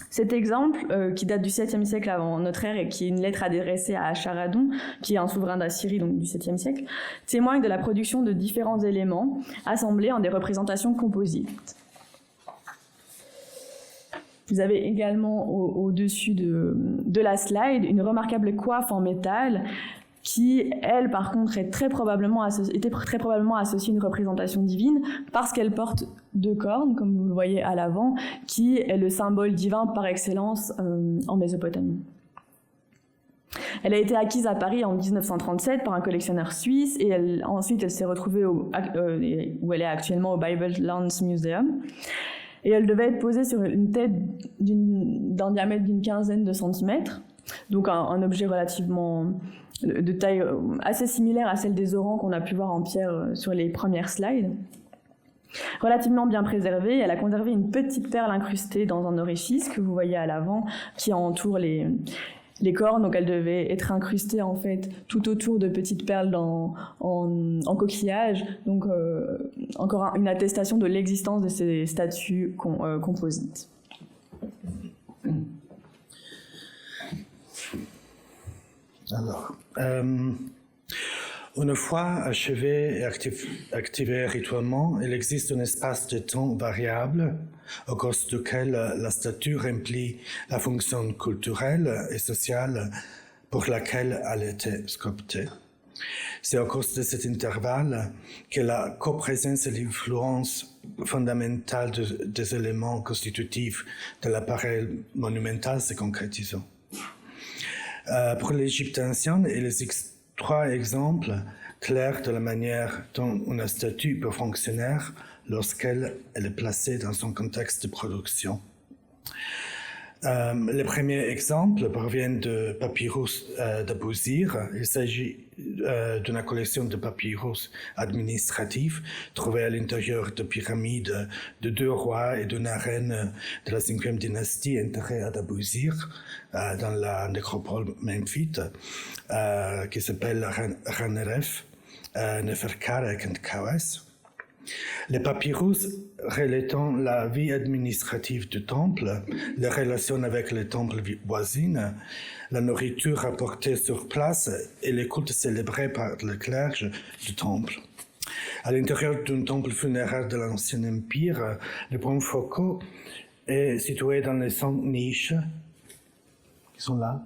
B: Cet exemple, qui date du 7e siècle avant notre ère et qui est une lettre adressée à Acharadon, qui est un souverain d'Assyrie donc du 7e siècle, témoigne de la production de différents éléments assemblés en des représentations composites. Vous avez également au-dessus de la slide une remarquable coiffe en métal qui, elle, par contre, était très probablement associée à une représentation divine parce qu'elle porte 2 cornes, comme vous le voyez à l'avant, qui est le symbole divin par excellence en Mésopotamie. Elle a été acquise à Paris en 1937 par un collectionneur suisse et ensuite elle s'est retrouvée où elle est actuellement au Bible Lands Museum. Et elle devait être posée sur une tête d'un diamètre d'une 15aine de centimètres, donc un objet relativement de taille assez similaire à celle des orans qu'on a pu voir en pierre sur les premières slides. Relativement bien préservée, elle a conservé une petite perle incrustée dans un orifice que vous voyez à l'avant qui entoure les cornes, donc elle devait être incrustée en fait tout autour de petites perles en coquillage, donc encore une attestation de l'existence de ces statues composites.
C: Alors, une fois achevé et activé rituellement, il existe un espace de temps variable au cours duquel la statue remplit la fonction culturelle et sociale pour laquelle elle était sculptée. C'est au cours de cet intervalle que la coprésence et l'influence fondamentale des éléments constitutifs de l'appareil monumental se concrétisent. Pour l'Égypte ancienne, il existe 3 exemples clairs de la manière dont une statue peut fonctionner lorsqu'elle est placée dans son contexte de production. Le premier exemple provient de papyrus d'Abousir. Il s'agit d'une collection de papyrus administratifs trouvés à l'intérieur de pyramides de 2 rois et d'une reine de la 5e dynastie enterrés à Abousir, dans la nécropole memphite, qui s'appelle Raneref, Neferkarek et Kawes. Les papyrus relatant la vie administrative du temple, les relations avec les temples voisines, la nourriture apportée sur place et les cultes célébrés par le clergé du temple. À l'intérieur d'un temple funéraire de l'Ancien Empire, le point focal est situé dans les 5 niches qui sont là,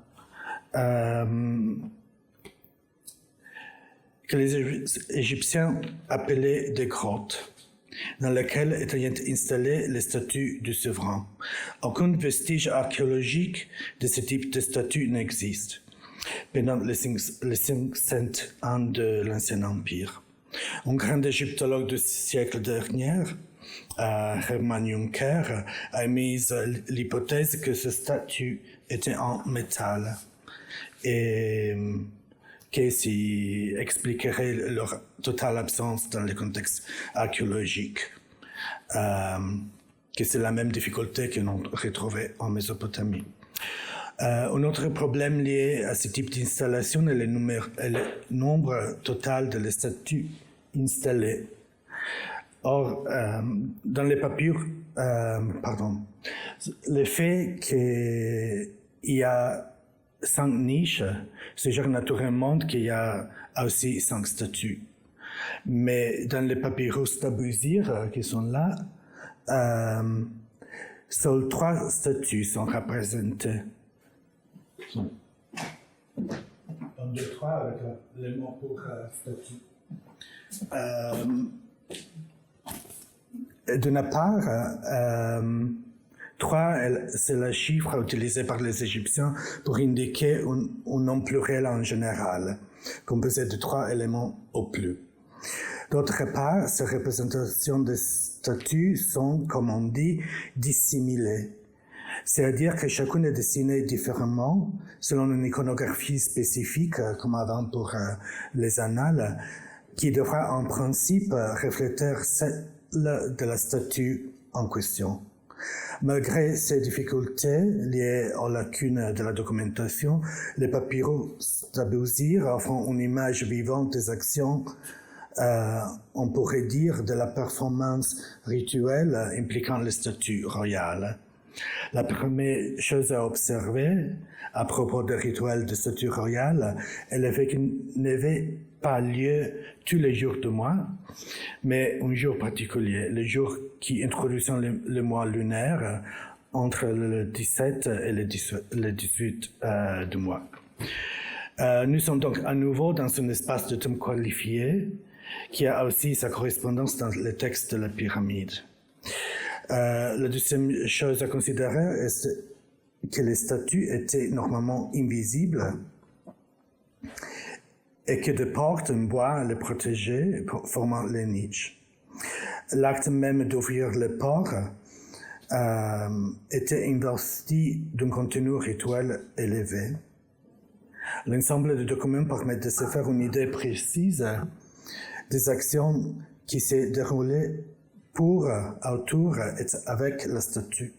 C: que les Égyptiens appelaient des grottes, dans lesquelles étaient installées les statues du souverain. Aucun vestige archéologique de ce type de statue n'existe pendant les 500 ans de l'Ancien Empire. Un grand égyptologue du siècle dernier, Hermann Juncker, a émis l'hypothèse que ces statues étaient en métal et qui expliquerait leur totale absence dans le contexte archéologique, que c'est la même difficulté que l'on retrouvait en Mésopotamie. Un autre problème lié à ce type d'installation est le nombre total de statues installées. Or, dans les papyrus, le fait qu'il y a 5 niches suggère naturellement qu'il y a aussi 5 statues. Mais dans les papyrus d'Abousir qui sont là, seules 3 statues sont représentées. 1, 2, 3 avec le mot pour statue. D'une part, 3, c'est le chiffre utilisé par les Égyptiens pour indiquer un nom pluriel en général, composé de 3 éléments au plus. D'autre part, ces représentations de statues sont, comme on dit, dissimulées. C'est-à-dire que chacune est dessinée différemment, selon une iconographie spécifique, comme avant pour les annales, qui devra en principe refléter celle de la statue en question. Malgré ces difficultés liées aux lacunes de la documentation, les papyrus d'Abousir offrent une image vivante des actions, on pourrait dire, de la performance rituelle impliquant les statues royales. La première chose à observer à propos des rituels de statue royale est le fait qu'il n'avait pas lieu tous les jours du mois, mais un jour particulier, le jour qui introduit le mois lunaire entre le 17 et le 18 du mois. Nous sommes donc à nouveau dans un espace de temps qualifié qui a aussi sa correspondance dans le texte de la pyramide. La deuxième chose à considérer est que les statues étaient normalement invisibles et que des portes en bois les protégeaient, formant les niches. L'acte même d'ouvrir les portes était investi d'un contenu rituel élevé. L'ensemble de documents permet de se faire une idée précise des actions qui s'est déroulées pour, autour et avec la statue.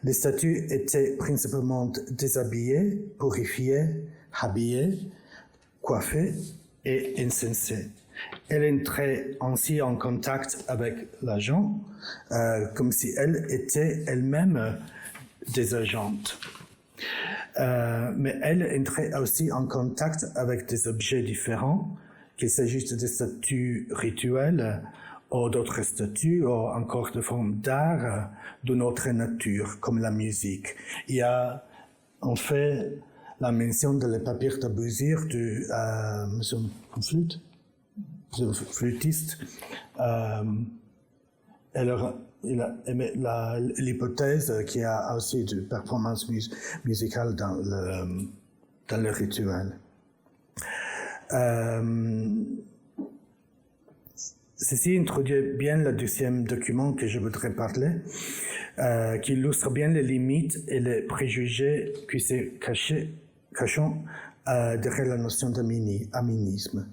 C: Les statues étaient principalement déshabillées, purifiées, habillées, coiffées et incensées. Elle entrait ainsi en contact avec l'agent, comme si elle était elle-même des agentes. Mais elle entrait aussi en contact avec des objets différents, qu'il s'agisse des statues rituelles ou d'autres statues, ou encore de formes d'art d'une autre nature, comme la musique. Il y a en fait la mention de le papier d'Abusir du flûtiste. Il a émis l'hypothèse qu'il y a aussi de performance musicale dans le rituel. Ceci introduit bien le deuxième document que je voudrais parler, qui illustre bien les limites et les préjugés qui se cachent derrière la notion d'animisme.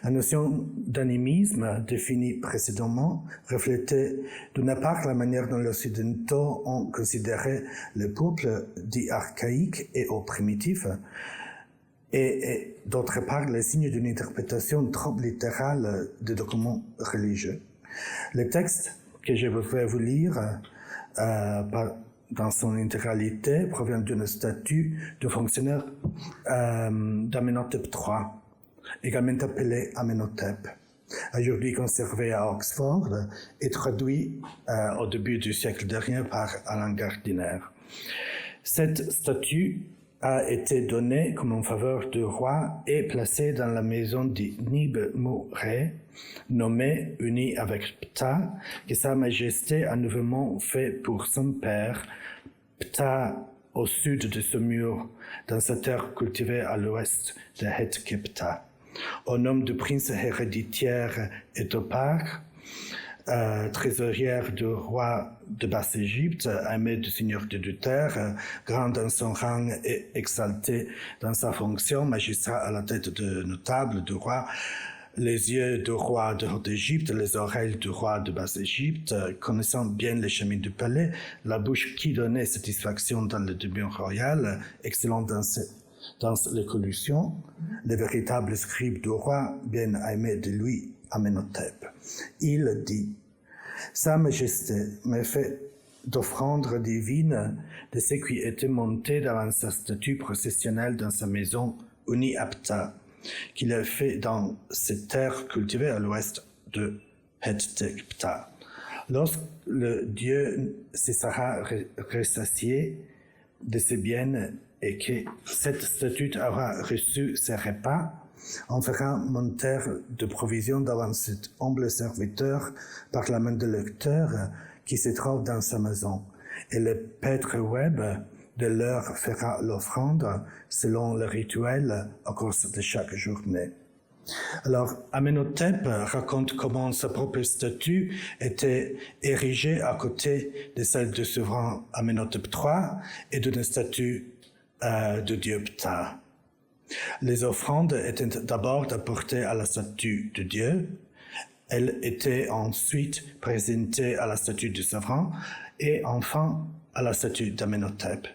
C: La notion d'animisme, définie précédemment, reflétait d'une part la manière dont les Occidentaux ont considéré le peuple dit archaïque et ou primitif, et d'autre part les signes d'une interprétation trop littérale des documents religieux. Le texte que je voudrais vous lire dans son intégralité provient d'une statue de fonctionnaire d'Amenhotep III, également appelé Amenhotep, aujourd'hui conservé à Oxford et traduit au début du siècle dernier par Alain Gardiner. Cette statue a été donnée comme en faveur du roi et placée dans la maison de Nib-Murray, nommée unie avec Ptah, que Sa Majesté a nouvellement fait pour son père, Ptah au sud de ce mur, dans sa terre cultivée à l'ouest de Het-Keptah. Au nom du prince héréditaire Etopar, trésorière du roi de Basse-Égypte, aimé du seigneur de deux terres, grand dans son rang et exalté dans sa fonction, magistrat à la tête de notable du roi, les yeux du roi de Haute-Égypte, les oreilles du roi de Basse-Égypte, connaissant bien les chemins du palais, la bouche qui donnait satisfaction dans le demeure royal, excellent dans l'écolotion, le véritable scribe du roi, bien aimé de lui, Amenhotep. Il dit: Sa Majesté m'a fait d'offrandes divines de ce qui était monté devant sa statue processionnelle dans sa maison unie à Ptah, qu'il a fait dans ces terres cultivées à l'ouest de Het-Keptah. Lorsque le Dieu se sera ressasié de ses biens et que cette statue aura reçu ses repas, on fera monter de provisions devant cet humble serviteur par la main de lecteur qui se trouve dans sa maison. Et le prêtre Webb de leur fera l'offrande selon le rituel au cours de chaque journée. Alors, Amenhotep raconte comment sa propre statue était érigée à côté de celle du souverain Amenhotep III et d'une statue de dieu Ptah. Les offrandes étaient d'abord apportées à la statue de Dieu. Elles étaient ensuite présentées à la statue du souverain et enfin à la statue d'Amenhotep.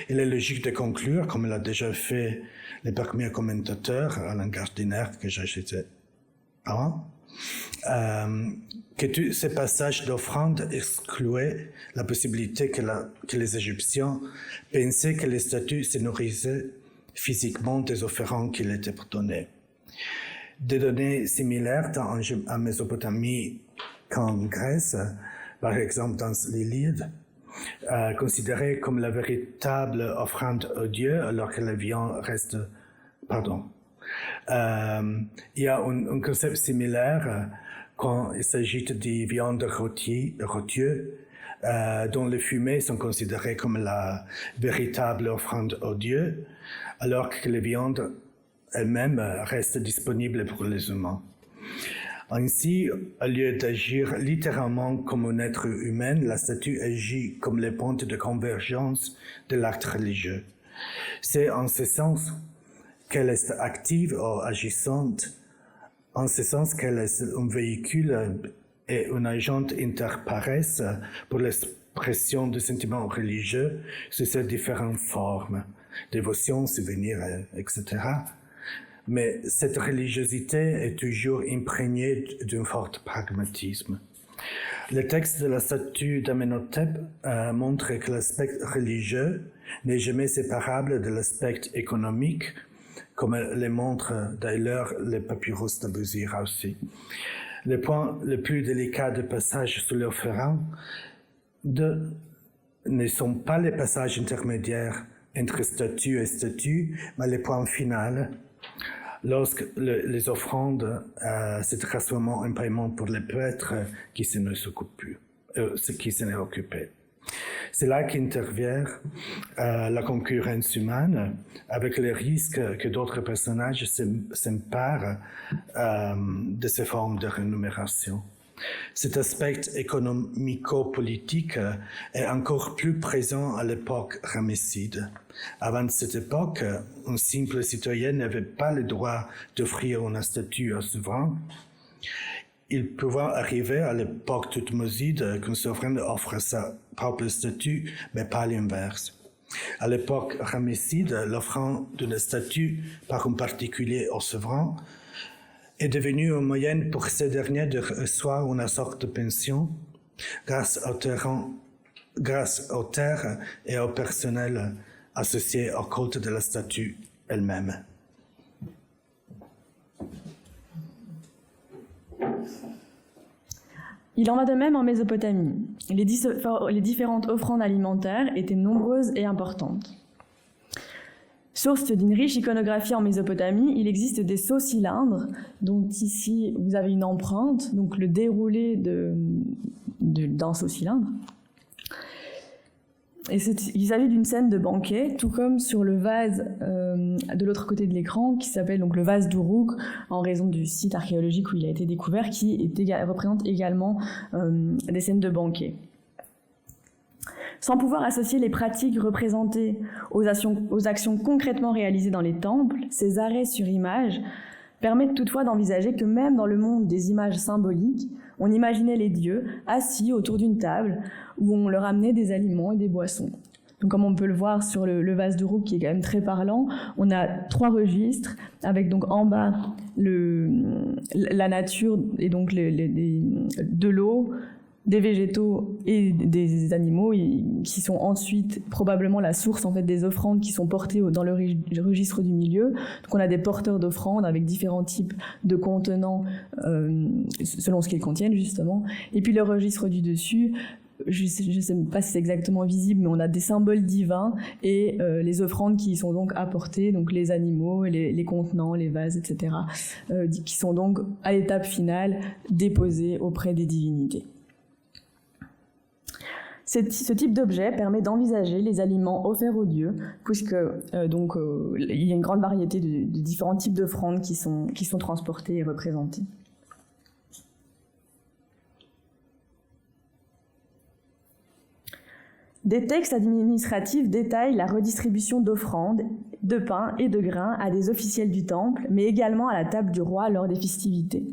C: Il est logique de conclure, comme l'a déjà fait le premier commentateur, Alain Gardiner, que j'ai cité avant, que tous ces passages d'offrandes excluaient la possibilité que les Égyptiens pensaient que les statues se nourrissaient physiquement des offrandes qui leur étaient données. Des données similaires tant en Mésopotamie qu'en Grèce, par exemple dans l'Iliade, considérées comme la véritable offrande au Dieu, alors que la viande reste... il y a un concept similaire quand il s'agit de viandes rôties, dont les fumées sont considérées comme la véritable offrande au Dieu, alors que les viandes elles-mêmes restent disponibles pour les humains. Ainsi, au lieu d'agir littéralement comme un être humain, la statue agit comme les points de convergence de l'acte religieux. C'est en ce sens qu'elle est active ou agissante, en ce sens qu'elle est un véhicule et un agent interparesse pour l'expression de sentiments religieux sous ces différentes formes, dévotion, souvenir, etc. Mais cette religiosité est toujours imprégnée d'un fort pragmatisme. Le texte de la statue d'Amenhotep montre que l'aspect religieux n'est jamais séparable de l'aspect économique, comme le montrent d'ailleurs les papyrus d'Abou Sira aussi. Le point le plus délicat de passage sur l'offrande ne sont pas les passages intermédiaires entre statue et statue, mais le point final, lorsque les offrandes se transforment en paiement pour les prêtres qui s'en est occupé. C'est là qu'intervient la concurrence humaine, avec le risque que d'autres personnages s'emparent de ces formes de rémunération. Cet aspect économico-politique est encore plus présent à l'époque ramesside. Avant cette époque, un simple citoyen n'avait pas le droit d'offrir une statue au souverain. Il pouvait arriver à l'époque thutmoside qu'un souverain offre sa propre statue, mais pas l'inverse. À l'époque ramesside, l'offrande d'une statue par un particulier au souverain est devenue un moyen pour ce dernier de recevoir une sorte de pension grâce aux terres et au personnel associé au culte de la statue elle-même.
B: Il en va de même en Mésopotamie. Les différentes offrandes alimentaires étaient nombreuses et importantes. Source d'une riche iconographie en Mésopotamie, il existe des seaux cylindres, dont ici vous avez une empreinte, donc le déroulé d'un seau cylindre. Et il s'agit d'une scène de banquet, tout comme sur le vase de l'autre côté de l'écran, qui s'appelle donc le vase d'Uruk, en raison du site archéologique où il a été découvert, qui représente également des scènes de banquet. Sans pouvoir associer les pratiques représentées aux actions concrètement réalisées dans les temples, ces arrêts sur image permettent toutefois d'envisager que même dans le monde des images symboliques, on imaginait les dieux assis autour d'une table où on leur amenait des aliments et des boissons. Donc, comme on peut le voir sur le vase d'Uruk, qui est quand même très parlant, on a 3 registres avec donc en bas la nature et donc de l'eau, des végétaux et des animaux qui sont ensuite probablement la source en fait des offrandes qui sont portées dans le registre du milieu. Donc on a des porteurs d'offrandes avec différents types de contenants selon ce qu'ils contiennent justement. Et puis le registre du dessus, je ne sais pas si c'est exactement visible, mais on a des symboles divins et les offrandes qui y sont donc apportées, donc les animaux, les contenants, les vases, etc., qui sont donc à l'étape finale déposés auprès des divinités. Ce type d'objet permet d'envisager les aliments offerts aux dieux, puisque il y a une grande variété de différents types d'offrandes qui sont transportées et représentées. Des textes administratifs détaillent la redistribution d'offrandes, de pain et de grains à des officiels du temple, mais également à la table du roi lors des festivités.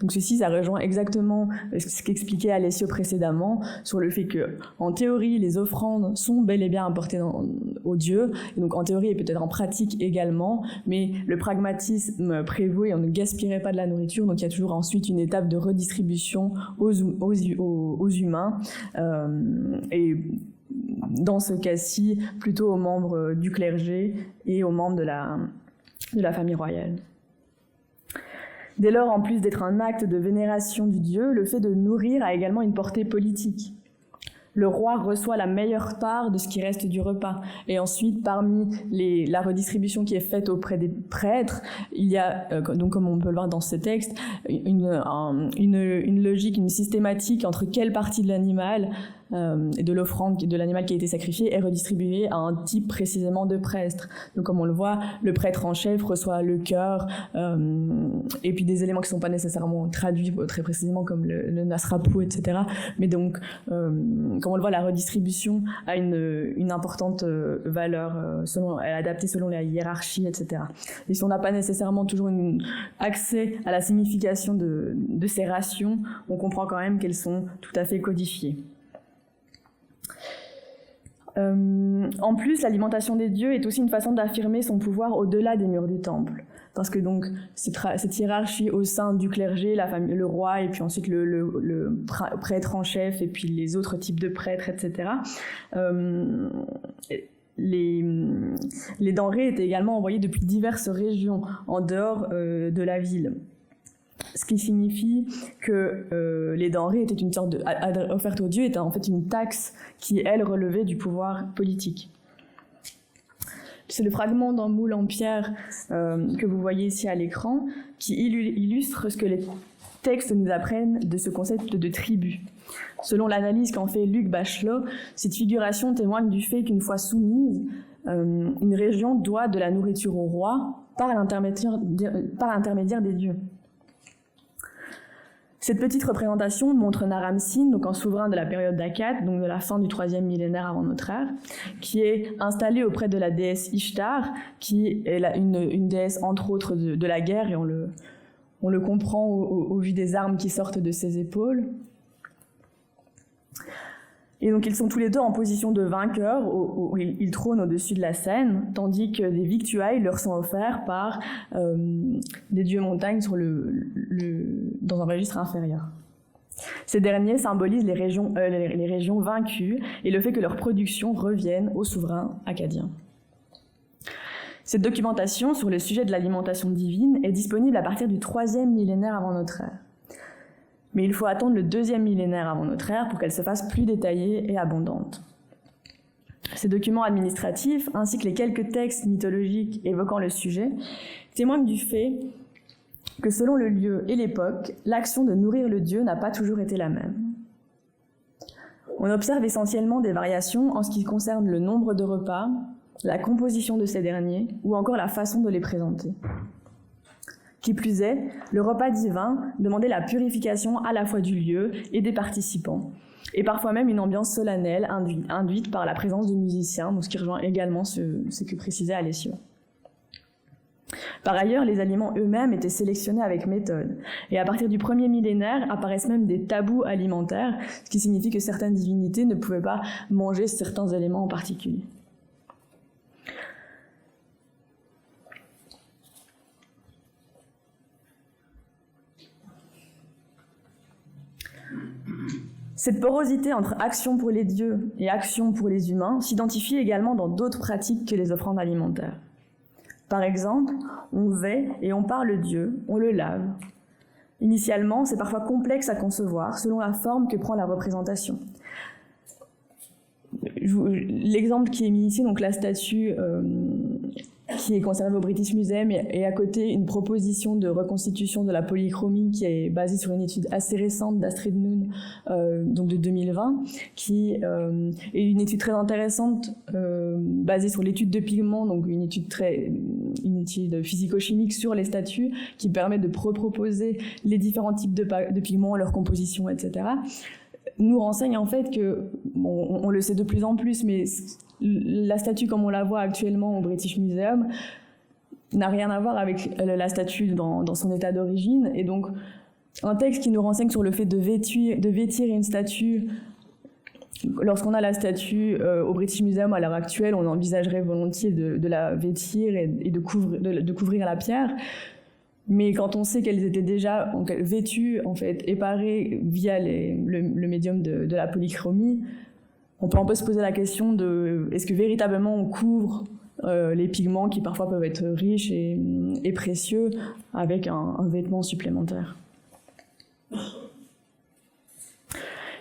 B: Donc ceci, ça rejoint exactement ce qu'expliquait Alessio précédemment sur le fait que, en théorie, les offrandes sont bel et bien apportées aux dieux, et donc en théorie et peut-être en pratique également, mais le pragmatisme prévaut et on ne gaspillerait pas de la nourriture, donc il y a toujours ensuite une étape de redistribution aux humains, et dans ce cas-ci, plutôt aux membres du clergé et aux membres de la famille royale. Dès lors, en plus d'être un acte de vénération du dieu, le fait de nourrir a également une portée politique. Le roi reçoit la meilleure part de ce qui reste du repas. Et ensuite, parmi la redistribution qui est faite auprès des prêtres, il y a, donc comme on peut le voir dans ce texte, une logique, une systématique entre quelle partie de l'animal et de l'offrande de l'animal qui a été sacrifié est redistribuée à un type précisément de prêtre. Donc comme on le voit, le prêtre en chef reçoit le cœur et puis des éléments qui ne sont pas nécessairement traduits très précisément comme le nasrapou, etc. Mais donc, comme on le voit, la redistribution a une importante valeur, elle est adaptée selon la hiérarchie, etc. Et si on n'a pas nécessairement toujours accès à la signification de ces rations, on comprend quand même qu'elles sont tout à fait codifiées. En plus, l'alimentation des dieux est aussi une façon d'affirmer son pouvoir au-delà des murs du temple. Parce que donc, cette hiérarchie au sein du clergé, le roi, et puis ensuite le prêtre en chef, et puis les autres types de prêtres, etc., les denrées étaient également envoyées depuis diverses régions en dehors de la ville. Ce qui signifie que les denrées étaient une sorte offerte aux dieux était en fait une taxe qui, elle, relevait du pouvoir politique. C'est le fragment d'un moule en pierre que vous voyez ici à l'écran qui illustre ce que les textes nous apprennent de ce concept de tribu. Selon l'analyse qu'en fait Luc Bachelot, cette figuration témoigne du fait qu'une fois soumise, une région doit de la nourriture au roi par l'intermédiaire des dieux. Cette petite représentation montre Naram-Sin, donc un souverain de la période d'Akkad, donc de la fin du 3e millénaire avant notre ère, qui est installé auprès de la déesse Ishtar, qui est une déesse entre autres de la guerre, et on le comprend au vu des armes qui sortent de ses épaules. Et donc ils sont tous les deux en position de vainqueur, où ils trônent au-dessus de la scène, tandis que des victuailles leur sont offerts par des dieux montagnes dans un registre inférieur. Ces derniers symbolisent les régions vaincues et le fait que leur production revienne aux souverains akkadiens. Cette documentation sur le sujet de l'alimentation divine est disponible à partir du 3e millénaire avant notre ère. Mais il faut attendre le 2e millénaire avant notre ère pour qu'elle se fasse plus détaillée et abondante. Ces documents administratifs, ainsi que les quelques textes mythologiques évoquant le sujet, témoignent du fait que selon le lieu et l'époque, l'action de nourrir le dieu n'a pas toujours été la même. On observe essentiellement des variations en ce qui concerne le nombre de repas, la composition de ces derniers ou encore la façon de les présenter. Qui plus est, le repas divin demandait la purification à la fois du lieu et des participants, et parfois même une ambiance solennelle induite par la présence de musiciens, donc ce qui rejoint également ce que précisait Alessio. Par ailleurs, les aliments eux-mêmes étaient sélectionnés avec méthode, et à partir du 1er millénaire apparaissent même des tabous alimentaires, ce qui signifie que certaines divinités ne pouvaient pas manger certains éléments en particulier. Cette porosité entre action pour les dieux et action pour les humains s'identifie également dans d'autres pratiques que les offrandes alimentaires. Par exemple, on vêt et on parle le dieu, on le lave. Initialement, c'est parfois complexe à concevoir selon la forme que prend la représentation. L'exemple qui est mis ici, donc la statue qui est conservée au British Museum, et à côté une proposition de reconstitution de la polychromie qui est basée sur une étude assez récente d'Astrid Noon, donc de 2020, qui est une étude très intéressante basée sur l'étude de pigments, donc une étude physico-chimique sur les statues qui permet de proposer les différents types de pigments, leur composition, etc. nous renseigne en fait que, bon, on le sait de plus en plus, mais la statue comme on la voit actuellement au British Museum n'a rien à voir avec la statue dans son état d'origine. Et donc, un texte qui nous renseigne sur le fait de vêtir une statue, lorsqu'on a la statue au British Museum à l'heure actuelle, on envisagerait volontiers de la vêtir et de couvrir la pierre. Mais quand on sait qu'elles étaient déjà vêtues, en fait, et parées via le médium de la polychromie, on peut se poser la question de est-ce que véritablement on couvre les pigments qui parfois peuvent être riches et précieux avec un vêtement supplémentaire.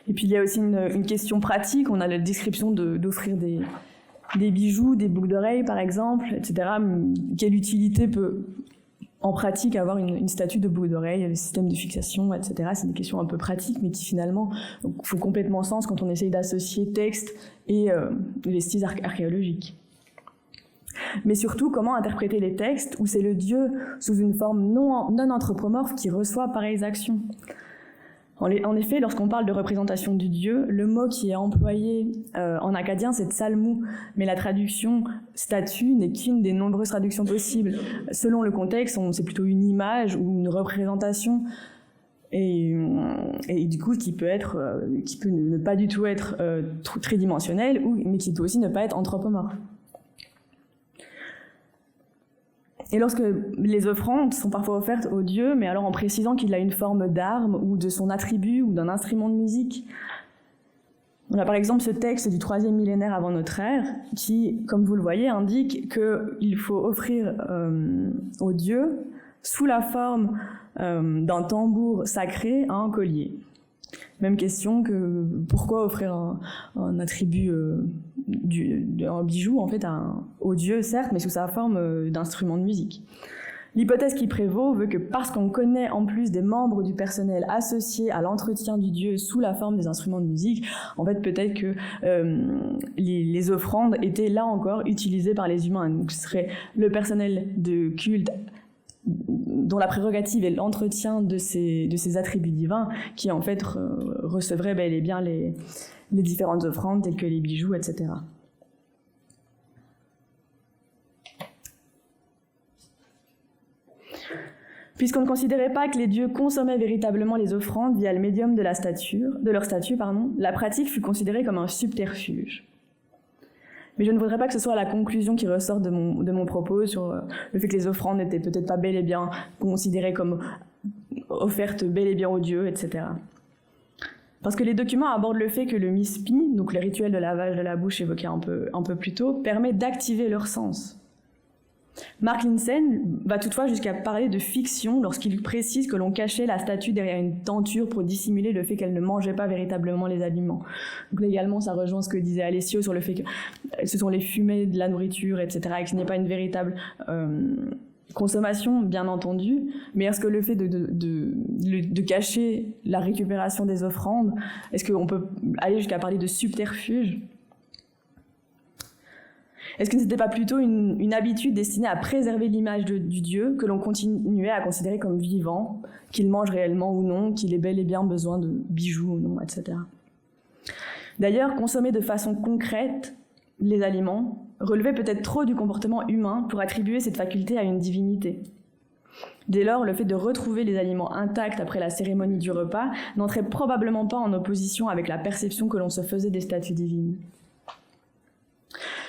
B: Et puis il y a aussi une question pratique. On a la description d'offrir des bijoux, des boucles d'oreilles par exemple, etc. Quelle utilité peut en pratique avoir une statue de boucles d'oreilles, le système de fixation, etc. C'est des questions un peu pratiques, mais qui finalement font complètement sens quand on essaye d'associer texte et vestiges archéologiques. Mais surtout, comment interpréter les textes où c'est le Dieu sous une forme non anthropomorphe qui reçoit pareilles actions. En effet, lorsqu'on parle de représentation du Dieu, le mot qui est employé en akkadien, c'est tsalmu, mais la traduction statue n'est qu'une des nombreuses traductions possibles. Selon le contexte, c'est plutôt une image ou une représentation, et du coup qui peut ne pas du tout être tridimensionnelle, mais qui peut aussi ne pas être anthropomorphe. Et lorsque les offrandes sont parfois offertes au Dieu, mais alors en précisant qu'il a une forme d'arme ou de son attribut ou d'un instrument de musique, On a par exemple ce texte du 3e millénaire avant notre ère qui, comme vous le voyez, indique qu'il faut offrir au dieu, sous la forme d'un tambour sacré, un collier. Même question que pourquoi offrir un attribut, un bijou en fait au dieu, certes, mais sous sa forme d'instrument de musique. L'hypothèse qui prévaut veut que parce qu'on connaît en plus des membres du personnel associés à l'entretien du dieu sous la forme des instruments de musique, en fait peut-être que les offrandes étaient là encore utilisées par les humains. Donc ce serait le personnel de culte dont la prérogative est l'entretien de ces attributs divins qui en fait recevraient bel et bien les différentes offrandes telles que les bijoux, etc. Puisqu'on ne considérait pas que les dieux consommaient véritablement les offrandes via le médium de leur statue, la pratique fut considérée comme un subterfuge. Mais je ne voudrais pas que ce soit la conclusion qui ressort de mon propos sur le fait que les offrandes n'étaient peut-être pas bel et bien considérées comme offertes bel et bien aux dieux, etc. Parce que les documents abordent le fait que le mispi, donc le rituel de lavage de la bouche évoqué un peu plus tôt, permet d'activer leur sens. Mark Linssen va toutefois jusqu'à parler de fiction lorsqu'il précise que l'on cachait la statue derrière une tenture pour dissimuler le fait qu'elle ne mangeait pas véritablement les aliments. Donc là également, ça rejoint ce que disait Alessio sur le fait que ce sont les fumées de la nourriture, etc., et que ce n'est pas une véritable consommation, bien entendu, mais est-ce que le fait de cacher la récupération des offrandes, est-ce qu'on peut aller jusqu'à parler de subterfuge ? Est-ce que ce n'était pas plutôt une habitude destinée à préserver l'image du dieu que l'on continuait à considérer comme vivant, qu'il mange réellement ou non, qu'il ait bel et bien besoin de bijoux ou non, etc. D'ailleurs, consommer de façon concrète les aliments relevait peut-être trop du comportement humain pour attribuer cette faculté à une divinité. Dès lors, le fait de retrouver les aliments intacts après la cérémonie du repas n'entrait probablement pas en opposition avec la perception que l'on se faisait des statues divines.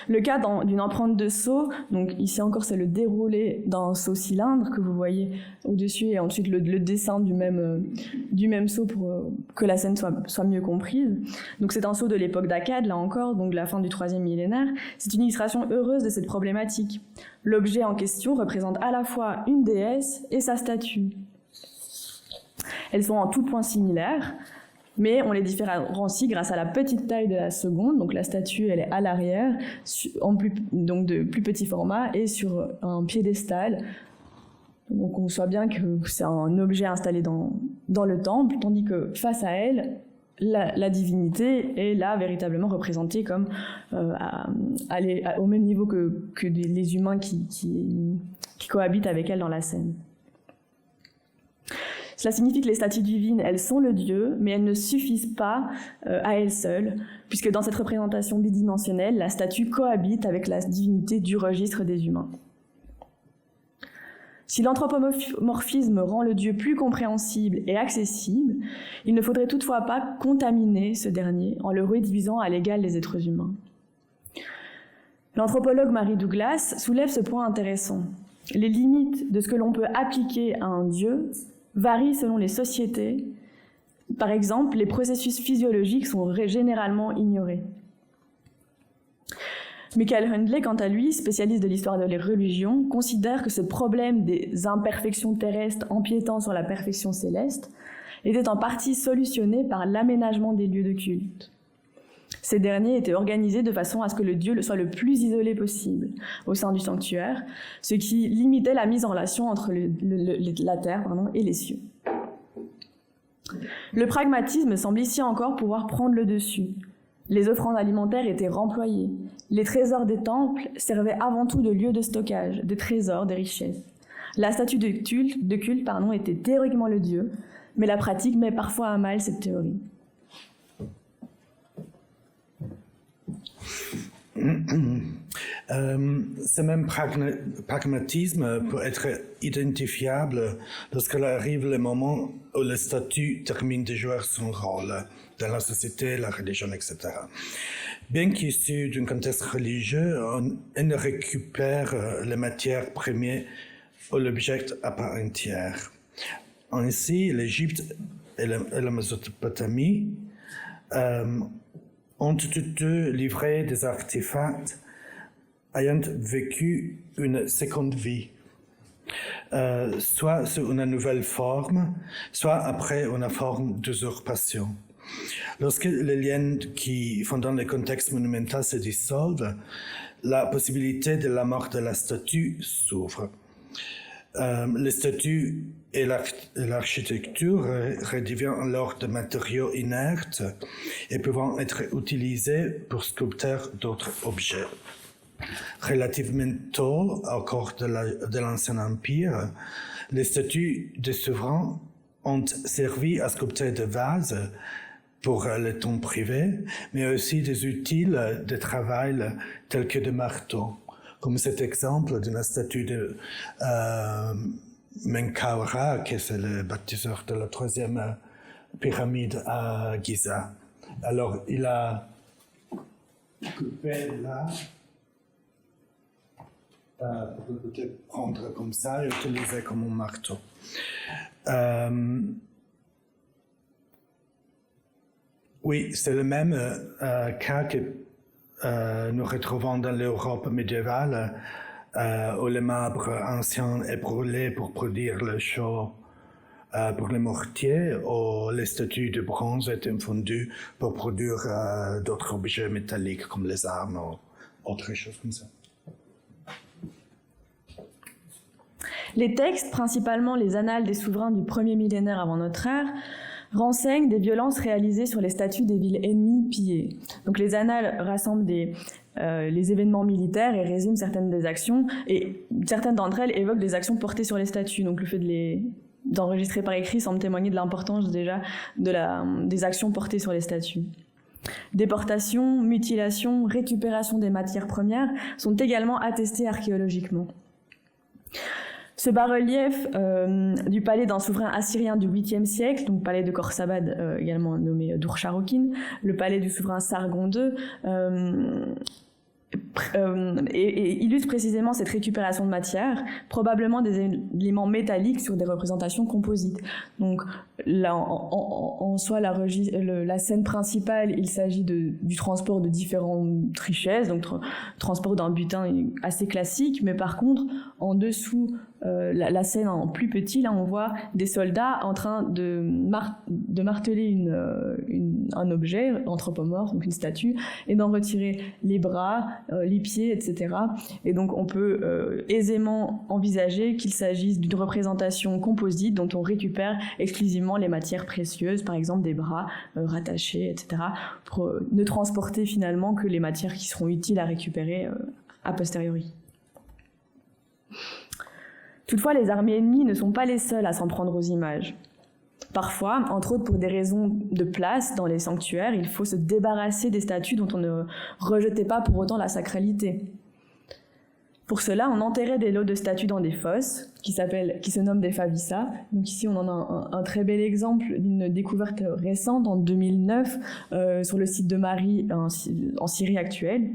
B: Le cas d'une empreinte de seau, donc ici encore c'est le déroulé d'un seau cylindre que vous voyez au-dessus et ensuite le dessin du même seau pour que la scène soit mieux comprise. Donc c'est un seau de l'époque d'Akkad, là encore, donc de la fin du 3e millénaire. C'est une illustration heureuse de cette problématique. L'objet en question représente à la fois une déesse et sa statue. Elles sont en tout point similaires, mais on les différencie grâce à la petite taille de la seconde. Donc la statue, elle est à l'arrière, donc de plus petit format, et sur un piédestal. Donc on voit bien que c'est un objet installé dans le temple, tandis que face à elle, la divinité est là véritablement représentée comme au même niveau que les humains qui cohabitent avec elle dans la scène. Cela signifie que les statues divines, elles sont le dieu, mais elles ne suffisent pas à elles seules, puisque dans cette représentation bidimensionnelle, la statue cohabite avec la divinité du registre des humains. Si l'anthropomorphisme rend le dieu plus compréhensible et accessible, il ne faudrait toutefois pas contaminer ce dernier en le réduisant à l'égal des êtres humains. L'anthropologue Mary Douglas soulève ce point intéressant. Les limites de ce que l'on peut appliquer à un dieu varient selon les sociétés. Par exemple, les processus physiologiques sont généralement ignorés. Michael Hundley, quant à lui, spécialiste de l'histoire de les religions, considère que ce problème des imperfections terrestres empiétant sur la perfection céleste était en partie solutionné par l'aménagement des lieux de culte. Ces derniers étaient organisés de façon à ce que le dieu soit le plus isolé possible au sein du sanctuaire, ce qui limitait la mise en relation entre la terre et les cieux. Le pragmatisme semble ici encore pouvoir prendre le dessus. Les offrandes alimentaires étaient remployées. Les trésors des temples servaient avant tout de lieu de stockage, des trésors, des richesses. La statue de culte était théoriquement le dieu, mais la pratique met parfois à mal cette théorie.
C: Ce même pragmatisme peut être identifiable lorsqu'il arrive le moment où le statut termine de jouer son rôle dans la société, la religion, etc. Bien qu'issu d'un contexte religieux, on ne récupère les matières premières ou l'objet à part entière. Ainsi, l'Égypte et la Mésopotamie ont tous deux livré des artefacts ayant vécu une seconde vie, soit sous une nouvelle forme, soit après une forme d'usurpation. Lorsque les liens qui fondent le contexte monumental se dissolvent, la possibilité de la mort de la statue s'ouvre. Les statues et l'architecture redeviennent alors de matériaux inertes et pouvant être utilisés pour sculpter d'autres objets. Relativement tôt, au cours de l'Ancien Empire, les statues de souverains ont servi à sculpter des vases pour le temps privé, mais aussi des outils de travail tels que des marteaux, comme cet exemple d'une statue de Menkaura, qui est le bâtisseur de la troisième pyramide à Giza. Alors, il a coupé là, pour le prendre comme ça et utiliser comme un marteau. Oui, c'est le même cas que nous retrouvons dans l'Europe médiévale, où le marbre ancien est brûlé pour produire le chaux pour les mortiers, où les statues de bronze étaient fondues pour produire d'autres objets métalliques comme les armes ou autre chose comme ça.
B: Les textes, principalement les annales des souverains du premier millénaire avant notre ère, renseignent des violences réalisées sur les statues des villes ennemies pillées. Donc les annales rassemblent les événements militaires et résument certaines des actions, et certaines d'entre elles évoquent des actions portées sur les statues. Donc le fait d'enregistrer par écrit semble témoigner de l'importance déjà des actions portées sur les statues. Déportation, mutilation, récupération des matières premières sont également attestées archéologiquement. Ce bas-relief du palais d'un souverain assyrien du 8e siècle, donc palais de Khorsabad, également nommé Dur-Sharrukin, le palais du souverain Sargon II, et illustre précisément cette récupération de matière, probablement des éléments métalliques sur des représentations composites. Donc là, en soi, la scène principale, il s'agit du transport de différentes richesses, donc transport d'un butin assez classique, mais par contre, en dessous, la scène en plus petit, là on voit des soldats en train de marteler un objet anthropomorphe, donc une statue, et d'en retirer les bras, les pieds, etc. Et donc on peut aisément envisager qu'il s'agisse d'une représentation composite dont on récupère exclusivement les matières précieuses, par exemple des bras rattachés, etc., pour ne transporter finalement que les matières qui seront utiles à récupérer a posteriori. Toutefois, les armées ennemies ne sont pas les seules à s'en prendre aux images. Parfois, entre autres pour des raisons de place dans les sanctuaires, il faut se débarrasser des statues dont on ne rejetait pas pour autant la sacralité. Pour cela, on enterrait des lots de statues dans des fosses, qui se nomment des favissas. Donc ici, on en a un très bel exemple d'une découverte récente en 2009 sur le site de Mari en Syrie actuelle.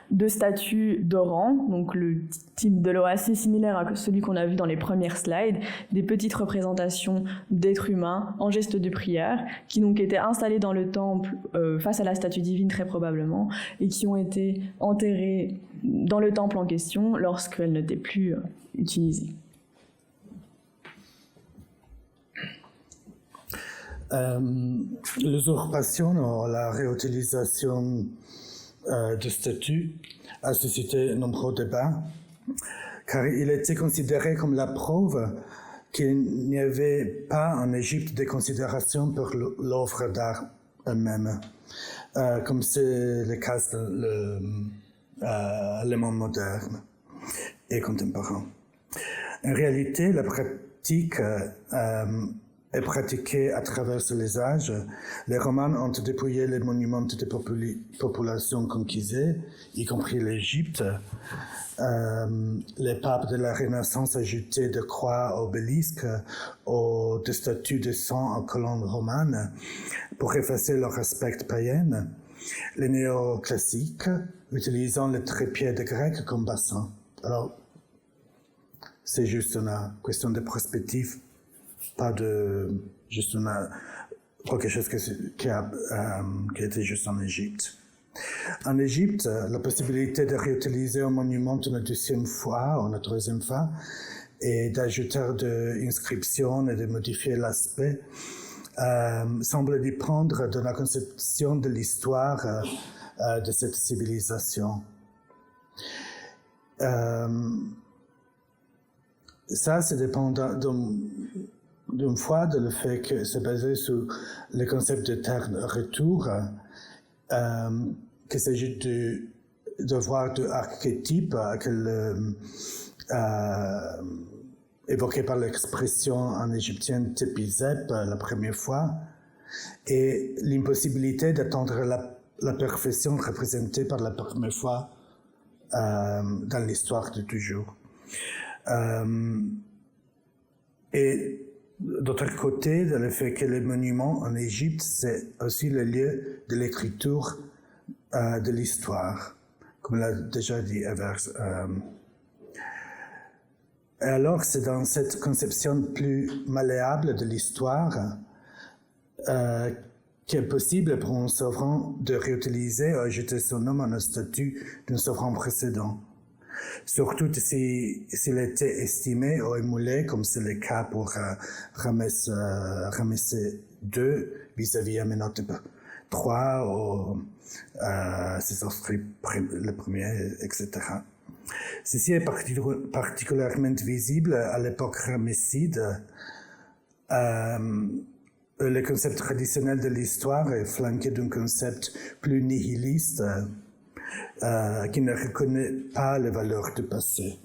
B: Deux statues d'Oran, donc le type de lot assez similaire à celui qu'on a vu dans les premières slides, des petites représentations d'êtres humains en geste de prière, qui donc étaient installées dans le temple face à la statue divine très probablement, et qui ont été enterrées dans le temple en question lorsqu'elles n'étaient plus utilisées.
C: L'usurpation ou la réutilisation de statues a suscité nombreux débats, car il était considéré comme la preuve qu'il n'y avait pas en Égypte de considération pour l'œuvre d'art elle-même, comme c'est le cas dans le monde moderne et contemporain. En réalité, la pratique est pratiquée à travers les âges. Les Romains ont dépouillé les monuments des populations conquises, y compris l'Égypte. Les papes de la Renaissance ajoutaient des croix obélisques ou des statues de sang en colonnes romanes pour effacer leur aspect païen. Les néoclassiques utilisant le trépied de grec comme bassin. Alors, c'est juste une question de perspective, pas de juste une pour quelque chose qui était juste en Égypte. En Égypte, la possibilité de réutiliser un monument une deuxième fois ou une troisième fois et d'ajouter des inscriptions et de modifier l'aspect semble dépendre de la conception de l'histoire de cette civilisation. Ça dépend d'une fois de le fait que c'est basé sur le concept de terre-retour, qu'il s'agit de voir deux archétypes évoqués par l'expression en égyptien tepizep la première fois, et l'impossibilité d'atteindre la perfection représentée par la première fois dans l'histoire de toujours. Et d'autre côté, le fait que les monuments en Égypte, c'est aussi le lieu de l'écriture de l'histoire, comme l'a déjà dit Evers. Et alors, c'est dans cette conception plus malléable de l'histoire qu'il est possible pour un souverain de réutiliser ou ajouter son nom à un statut d'un souverain précédent. Surtout s'il était estimé ou émulé, comme c'est le cas pour Ramès II vis-à-vis Amenhotep III ou Sésostri le Premier, etc. Ceci est particulièrement visible à l'époque ramesside. Le concept traditionnel de l'histoire est flanqué d'un concept plus nihiliste qui ne reconnaît pas les valeurs du passé.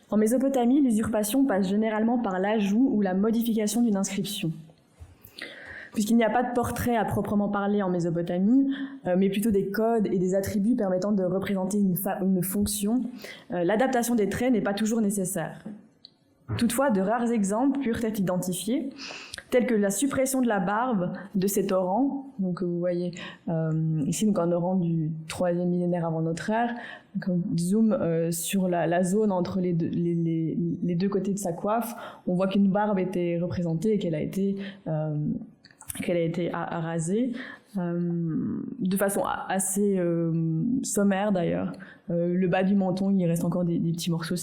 B: En Mésopotamie, l'usurpation passe généralement par l'ajout ou la modification d'une inscription. Puisqu'il n'y a pas de portrait à proprement parler en Mésopotamie, mais plutôt des codes et des attributs permettant de représenter une fonction, l'adaptation des traits n'est pas toujours nécessaire. Toutefois, de rares exemples purent être identifiés, tels que la suppression de la barbe de cet Oran, donc vous voyez ici donc un Oran du 3e millénaire avant notre ère, quand on zoome sur la zone entre les deux côtés de sa coiffe, on voit qu'une barbe était représentée et qu'elle a été rasée de façon assez sommaire d'ailleurs. Le bas du menton, il reste encore des petits morceaux.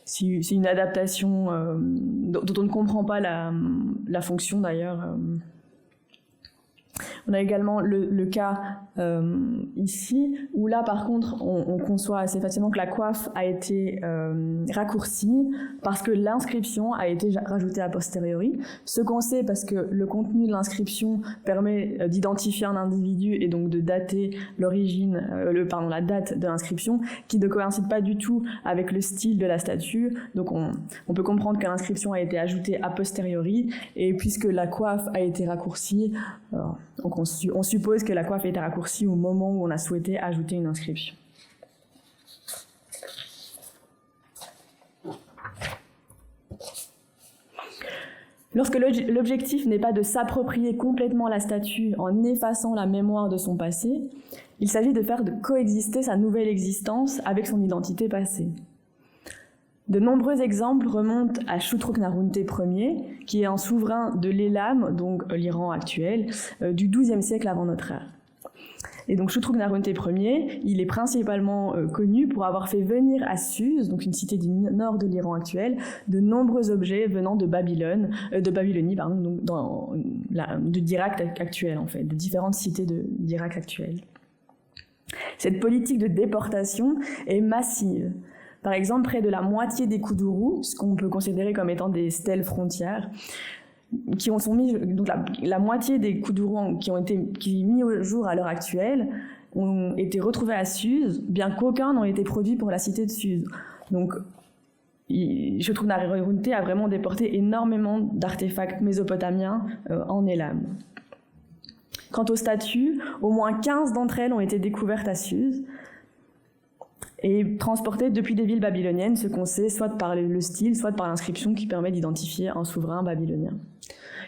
B: C'est une adaptation dont on ne comprend pas la fonction d'ailleurs. On a également le cas ici, où là par contre on conçoit assez facilement que la coiffe a été raccourcie parce que l'inscription a été rajoutée a posteriori. Ce qu'on sait parce que le contenu de l'inscription permet d'identifier un individu et donc de dater la date de l'inscription, qui ne coïncide pas du tout avec le style de la statue. Donc on peut comprendre que l'inscription a été ajoutée a posteriori, et puisque la coiffe a été raccourcie, donc on suppose que la coiffe a été raccourcie au moment où on a souhaité ajouter une inscription. Lorsque l'objectif n'est pas de s'approprier complètement la statue en effaçant la mémoire de son passé, il s'agit de faire coexister sa nouvelle existence avec son identité passée. De nombreux exemples remontent à Shutruk-Narunte Ier, qui est un souverain de l'Élam, donc l'Iran actuel, du XIIe siècle avant notre ère. Et donc Shutruk-Narunte Ier, il est principalement connu pour avoir fait venir à Suse, donc une cité du nord de l'Iran actuel, de nombreux objets venant de Babylonie, donc d'Irak actuel en fait, de différentes cités d'Irak actuel. Cette politique de déportation est massive. Par exemple, près de la moitié des Koudourous, ce qu'on peut considérer comme étant des stèles frontières, donc la moitié des Koudourous qui mis au jour à l'heure actuelle ont été retrouvés à Suse, bien qu'aucun n'ont été produits pour la cité de Suse. Donc, Shutruk-Narunte a vraiment déporté énormément d'artefacts mésopotamiens en Élam. Quant aux statues, au moins 15 d'entre elles ont été découvertes à Suse et transportées depuis des villes babyloniennes, ce qu'on sait soit par le style, soit par l'inscription qui permet d'identifier un souverain babylonien.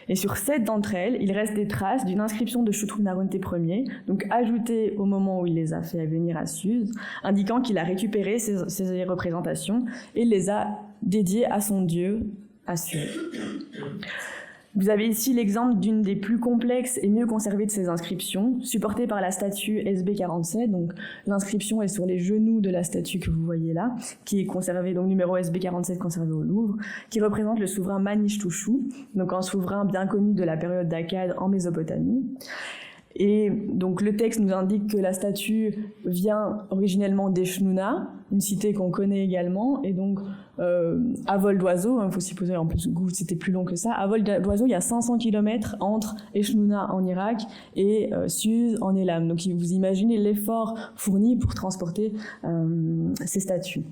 B: Et sur 7 d'entre elles, il reste des traces d'une inscription de Shutruk-Narunte Ier, donc ajoutée au moment où il les a fait venir à Suse, indiquant qu'il a récupéré ces représentations et les a dédiées à son dieu, assurée. Vous avez ici l'exemple d'une des plus complexes et mieux conservées de ces inscriptions, supportée par la statue SB47. Donc, l'inscription est sur les genoux de la statue que vous voyez là, qui est conservée, donc numéro SB47 conservé au Louvre, qui représente le souverain Manishtushu, donc un souverain bien connu de la période d'Akkad en Mésopotamie. Et donc le texte nous indique que la statue vient originellement d'Eshnunna, une cité qu'on connaît également, et donc à vol d'oiseau, il faut supposer, en plus c'était plus long que ça, à vol d'oiseau il y a 500 km entre Eshnunna en Irak et Suse en Elam. Donc vous imaginez l'effort fourni pour transporter ces statues.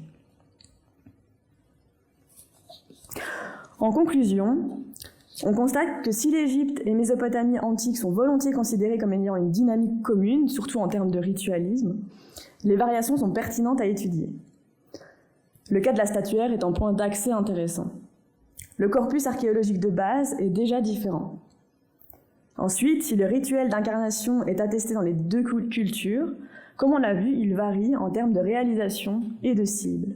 B: En conclusion, on constate que si l'Égypte et Mésopotamie antique sont volontiers considérées comme ayant une dynamique commune, surtout en termes de ritualisme, les variations sont pertinentes à étudier. Le cas de la statuaire est un point d'accès intéressant. Le corpus archéologique de base est déjà différent. Ensuite, si le rituel d'incarnation est attesté dans les deux cultures, comme on l'a vu, il varie en termes de réalisation et de cible.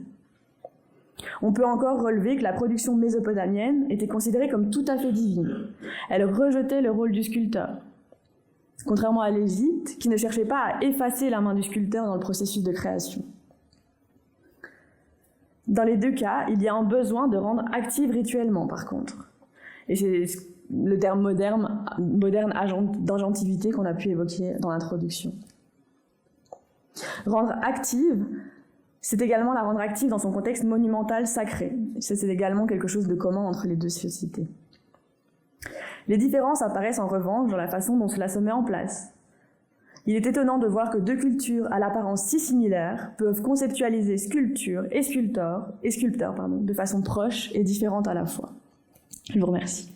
B: On peut encore relever que la production mésopotamienne était considérée comme tout à fait divine. Elle rejetait le rôle du sculpteur. Contrairement à l'Égypte, qui ne cherchait pas à effacer la main du sculpteur dans le processus de création. Dans les deux cas, il y a un besoin de rendre active rituellement, par contre. Et c'est le terme moderne d'agentivité qu'on a pu évoquer dans l'introduction. Rendre active, c'est également la rendre active dans son contexte monumental sacré. C'est également quelque chose de commun entre les deux sociétés. Les différences apparaissent en revanche dans la façon dont cela se met en place. Il est étonnant de voir que deux cultures à l'apparence si similaires peuvent conceptualiser sculpture et sculpteur de façon proche et différente à la fois. Je vous remercie.